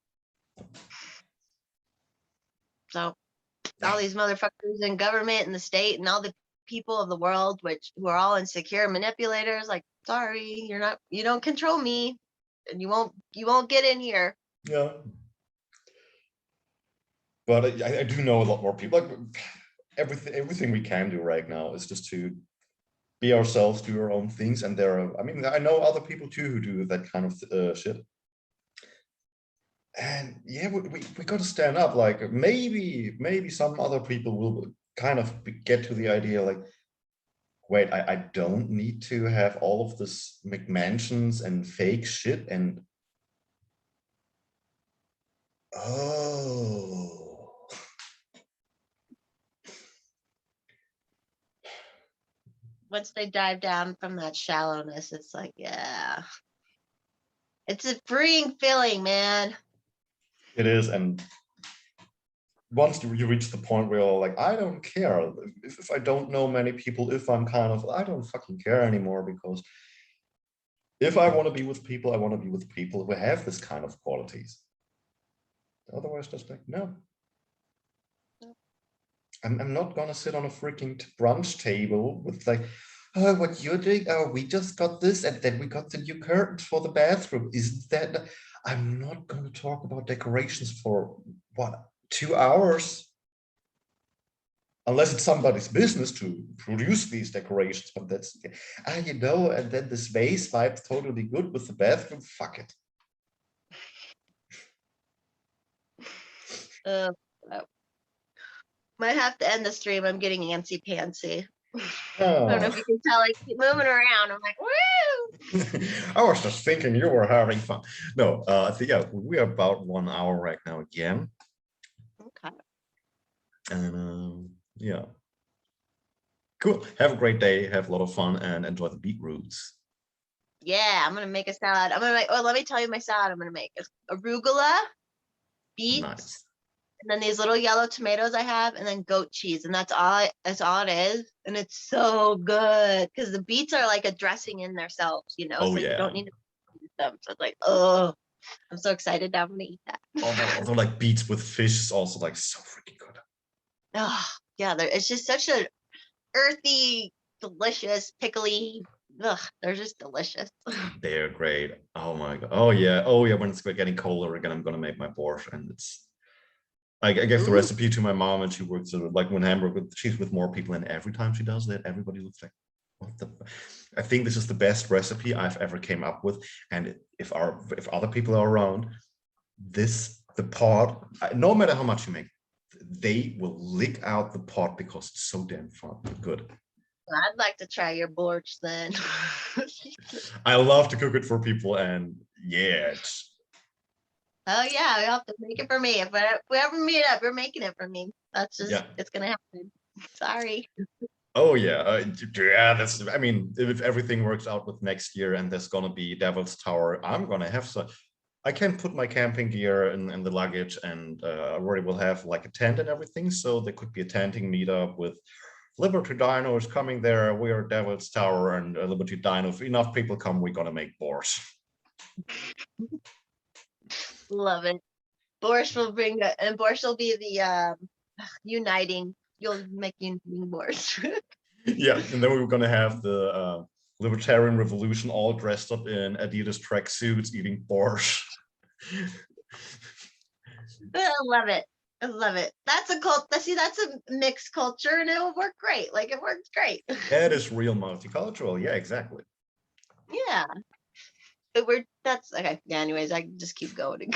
So all these motherfuckers in government and the state and all the people of the world, who are all insecure manipulators, like, sorry, you don't control me, and you won't get in here. Yeah. But I do know a lot more people. Like everything we can do right now is just to be ourselves, do our own things. And I mean, I know other people too who do that kind of shit. And yeah, we got to stand up. Like maybe some other people will kind of get to the idea like, wait, I don't need to have all of this McMansions and fake shit. And oh, Once they dive down from that shallowness, it's like, yeah. It's a freeing feeling, man. It is, and once you reach the point where you're like, I don't care if I don't know many people, if I'm kind of, I don't fucking care anymore, because if I want to be with people, I want to be with people who have this kind of qualities. Otherwise, just like, no. I'm not gonna sit on a freaking brunch table with like, oh, what you're doing? Oh, we just got this, and then we got the new curtains for the bathroom. Isn't that? I'm not gonna talk about decorations for what, 2 hours? Unless it's somebody's business to produce these decorations, but that's, you know, and then the space vibe's totally good with the bathroom. Fuck it. Uh, might have to end the stream. I'm getting antsy pantsy. I don't know if you can tell. I keep moving around. I'm like, woo! I was just thinking you were having fun. No, I think, yeah, we are about 1 hour right now again. Okay. And yeah. Cool. Have a great day. Have a lot of fun and enjoy the beetroots. Yeah, I'm gonna make a salad. I'm gonna make. Oh, let me tell you my salad. I'm gonna make arugula, beets, Nice. and then these little yellow tomatoes I have, and then goat cheese, and that's all. That's all it is, and it's so good because the beets are like a dressing in themselves, you know. Oh, So yeah. you don't need to eat them. So it's like, oh, I'm so excited now. I'm gonna eat that. Although like beets with fish is also like so freaking good. Oh, yeah, it's just such a earthy, delicious, pickly. Ugh, they're just delicious. They're great. Oh my god. Oh yeah. Oh yeah. When it's getting colder again, I'm gonna make my borscht, and it's. I gave the Ooh. recipe to my mom, and she works like when Hamburg. She's with more people, and every time she does that, everybody looks like, what the. I think this is the best recipe I've ever came up with, and if other people are around, the pot, no matter how much you make, they will lick out the pot because it's so damn fun good. I'd like to try your borscht then. I love to cook it for people, and yeah. Oh yeah, you'll have to make it for me. If we ever meet up, you're making it for me. That's just, Yeah. it's gonna happen. Sorry. Oh yeah, yeah. That's. I mean, if everything works out with next year, and there's gonna be Devil's Tower, I'm gonna have some. I can put my camping gear in the luggage, and I already will have like a tent and everything. So there could be a tenting meetup with Liberty Dino is coming there. We are Devil's Tower and Liberty Dino. If enough people come, we're gonna make borscht. Love it. Borscht will bring and borscht will be the uniting. You'll make uniting borscht. Yeah, and then we were gonna have the Libertarian Revolution all dressed up in Adidas tracksuits, eating borscht. I love it. I love it. That's a cult. See, that's a mixed culture, and it'll work great. Like it works great. That is real multicultural. Yeah, exactly. Yeah. But that's okay. Yeah, anyways, I can just keep going and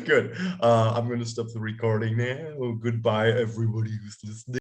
Good. I'm gonna stop the recording now. Goodbye, everybody who's listening.